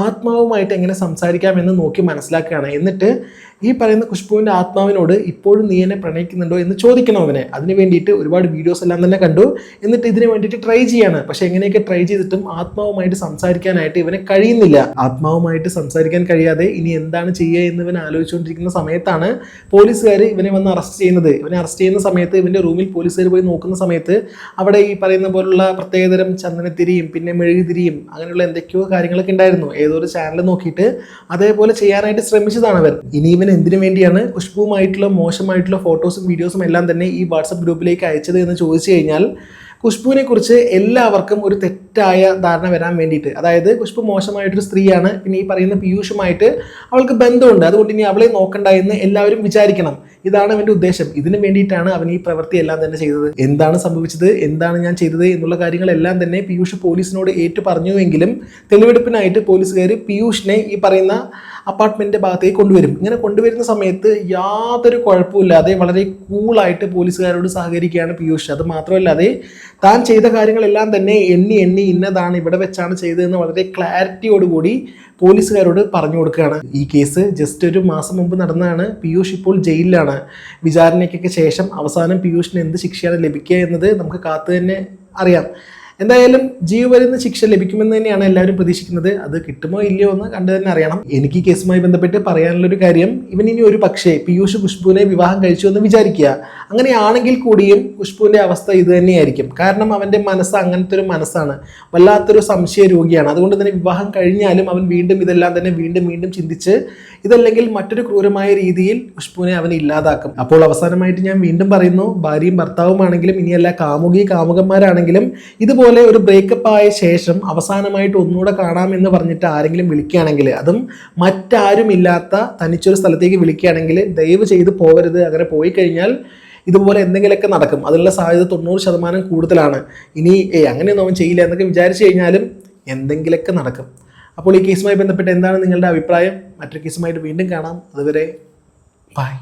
ആത്മാവുമായിട്ട് എങ്ങനെ സംസാരിക്കാമെന്ന് നോക്കി മനസ്സിലാക്കുകയാണ്. എന്നിട്ട് ഈ പറയുന്ന ഖുഷ്ബുവിൻ്റെ ആത്മാവിനോട് ഇപ്പോഴും നീ എന്നെ പ്രണയിക്കുന്നുണ്ടോ എന്ന് ചോദിക്കണം അവനെ. അതിന് വേണ്ടിയിട്ട് ഒരുപാട് വീഡിയോസ് എല്ലാം തന്നെ കണ്ടു. എന്നിട്ട് ഇതിന് വേണ്ടിയിട്ട് ട്രൈ ചെയ്യാണ്. പക്ഷെ എങ്ങനെയൊക്കെ ട്രൈ ചെയ്തിട്ടും ആത്മാവുമായിട്ട് സംസാരിക്കാനായിട്ട് ഇവനെ കഴിയുന്നില്ല. ആത്മാവുമായിട്ട് സംസാരിക്കാൻ കഴിയാതെ ഇനി എന്താണ് ചെയ്യുക എന്ന് ഇവൻ ആലോചിച്ചുകൊണ്ടിരിക്കുന്ന സമയത്താണ് പോലീസുകാർ ഇവനെ വന്ന് അറസ്റ്റ് ചെയ്യുന്നത്. ഇവനെ അറസ്റ്റ് ചെയ്യുന്ന സമയത്ത് ഇവൻ്റെ റൂമിൽ പോലീസുകാർ പോയി നോക്കുന്ന സമയത്ത് അവിടെ ഈ പറയുന്ന പോലുള്ള പ്രത്യേകതരം ചന്ദനത്തിരിയും പിന്നെ മെഴുകുതിരിയും അങ്ങനെയുള്ള എന്തൊക്കെയോ കാര്യങ്ങളൊക്കെ ഉണ്ടായിരുന്നു. ഏതോ ഒരു ചാനൽ നോക്കിയിട്ട് അതേപോലെ ചെയ്യാനായിട്ട് ശ്രമിച്ചതാണ് അവൻ. ഇനി ഇവൻ എന്തിനു വേണ്ടിയാണ് ഖുഷ്ബുവുമായിട്ടുള്ള മോശമായിട്ടുള്ള ഫോട്ടോസും വീഡിയോസും എല്ലാം തന്നെ ഈ വാട്സപ്പ് ഗ്രൂപ്പിലേക്ക് അയച്ചത് എന്ന് ചോദിച്ചു കഴിഞ്ഞാൽ ഖുഷ്ബുവിനെ കുറിച്ച് എല്ലാവർക്കും ഒരു തെറ്റായ ധാരണ വരാൻ വേണ്ടിയിട്ട്. അതായത് ഖുഷ്ബു മോശമായിട്ടൊരു സ്ത്രീയാണ്, പിന്നെ ഈ പറയുന്ന പീയൂഷുമായിട്ട് അവൾക്ക് ബന്ധമുണ്ട്, അതുകൊണ്ട് ഇനി അവളെ നോക്കണ്ട എന്ന് എല്ലാവരും വിചാരിക്കണം. ഇതാണ് അവൻ്റെ ഉദ്ദേശം. ഇതിനു വേണ്ടിയിട്ടാണ് അവൻ ഈ പ്രവൃത്തി എല്ലാം തന്നെ ചെയ്തത്. എന്താണ് സംഭവിച്ചത്, എന്താണ് ഞാൻ ചെയ്തത് എന്നുള്ള കാര്യങ്ങളെല്ലാം തന്നെ പീയൂഷ് പോലീസിനോട് ഏറ്റു പറഞ്ഞുവെങ്കിലും തെളിവെടുപ്പിനായിട്ട് പോലീസുകാർ പീയൂഷിനെ ഈ പറയുന്ന അപ്പാർട്ട്മെൻറ്റിൻ്റെ ഭാഗത്തേക്ക് കൊണ്ടുവരും. ഇങ്ങനെ കൊണ്ടുവരുന്ന സമയത്ത് യാതൊരു കുഴപ്പമില്ലാതെ വളരെ കൂളായിട്ട് പോലീസുകാരോട് സഹകരിക്കുകയാണ് പീയൂഷ്. അത് മാത്രമല്ലാതെ താൻ ചെയ്ത കാര്യങ്ങളെല്ലാം തന്നെ എണ്ണി ഇന്നതാണ് ഇവിടെ വെച്ചാണ് ചെയ്തതെന്ന് വളരെ ക്ലാരിറ്റിയോടുകൂടി പോലീസുകാരോട് പറഞ്ഞു കൊടുക്കുകയാണ്. ഈ കേസ് ജസ്റ്റ് ഒരു മാസം മുമ്പ് നടന്നതാണ്. പീയൂഷ് ഇപ്പോൾ ജയിലിലാണ്. വിചാരണയ്ക്കൊക്കെ ശേഷം അവസാനം പീയൂഷിന് എന്ത് ശിക്ഷയാണ് ലഭിക്കുക എന്നത് നമുക്ക് കാത്തു തന്നെ അറിയാം. എന്തായാലും ജീവപര്യന്തം ശിക്ഷ ലഭിക്കുമെന്ന് തന്നെയാണ് എല്ലാവരും പ്രതീക്ഷിക്കുന്നത്. അത് കിട്ടുമോ ഇല്ലയോ എന്ന് കണ്ടു തന്നെ അറിയണം. എനിക്ക് ഈ കേസുമായി ബന്ധപ്പെട്ട് പറയാനുള്ളൊരു കാര്യം, ഇവൻ ഇനി ഒരു പക്ഷേ പീയൂഷ് ഖുഷ്ബുവിനെ വിവാഹം കഴിച്ചു എന്ന് വിചാരിക്കുക, അങ്ങനെയാണെങ്കിൽ കൂടിയും ഖുഷ്ബുവിൻ്റെ അവസ്ഥ ഇത് തന്നെയായിരിക്കും. കാരണം അവൻ്റെ മനസ്സ് അങ്ങനത്തെ ഒരു മനസ്സാണ്, വല്ലാത്തൊരു സംശയ രോഗിയാണ്. അതുകൊണ്ട് തന്നെ വിവാഹം കഴിഞ്ഞാലും അവൻ വീണ്ടും ഇതെല്ലാം തന്നെ വീണ്ടും വീണ്ടും ചിന്തിച്ച് ഇതല്ലെങ്കിൽ മറ്റൊരു ക്രൂരമായ രീതിയിൽ ഖുഷ്ബുവിനെ അവൻ ഇല്ലാതാക്കും. അപ്പോൾ അവസാനമായിട്ട് ഞാൻ വീണ്ടും പറയുന്നു, ഭാര്യയും ഭർത്താവുമാണെങ്കിലും ഇനിയല്ല കാമുകന്മാരാണെങ്കിലും ഇതുപോലെ ഒരു ബ്രേക്കപ്പ് ആയ ശേഷം അവസാനമായിട്ട് ഒന്നുകൂടെ കാണാമെന്ന് പറഞ്ഞിട്ട് ആരെങ്കിലും വിളിക്കുകയാണെങ്കിൽ, അതും മറ്റാരും ഇല്ലാത്ത തനിച്ചൊരു സ്ഥലത്തേക്ക് വിളിക്കുകയാണെങ്കിൽ ദയവ് ചെയ്ത് പോകരുത്. അങ്ങനെ പോയി കഴിഞ്ഞാൽ ഇതുപോലെ എന്തെങ്കിലുമൊക്കെ നടക്കും. അതിനുള്ള സാധ്യത 90% കൂടുതലാണ്. ഇനി അങ്ങനെയൊന്നും അവൻ ചെയ്യില്ല എന്നൊക്കെ വിചാരിച്ചു കഴിഞ്ഞാലും എന്തെങ്കിലുമൊക്കെ നടക്കും. അപ്പോൾ ഈ കേസുമായി ബന്ധപ്പെട്ട് എന്താണ് നിങ്ങളുടെ അഭിപ്രായം? മറ്റൊരു കേസുമായിട്ട് വീണ്ടും കാണാം. അതുവരെ ബൈ.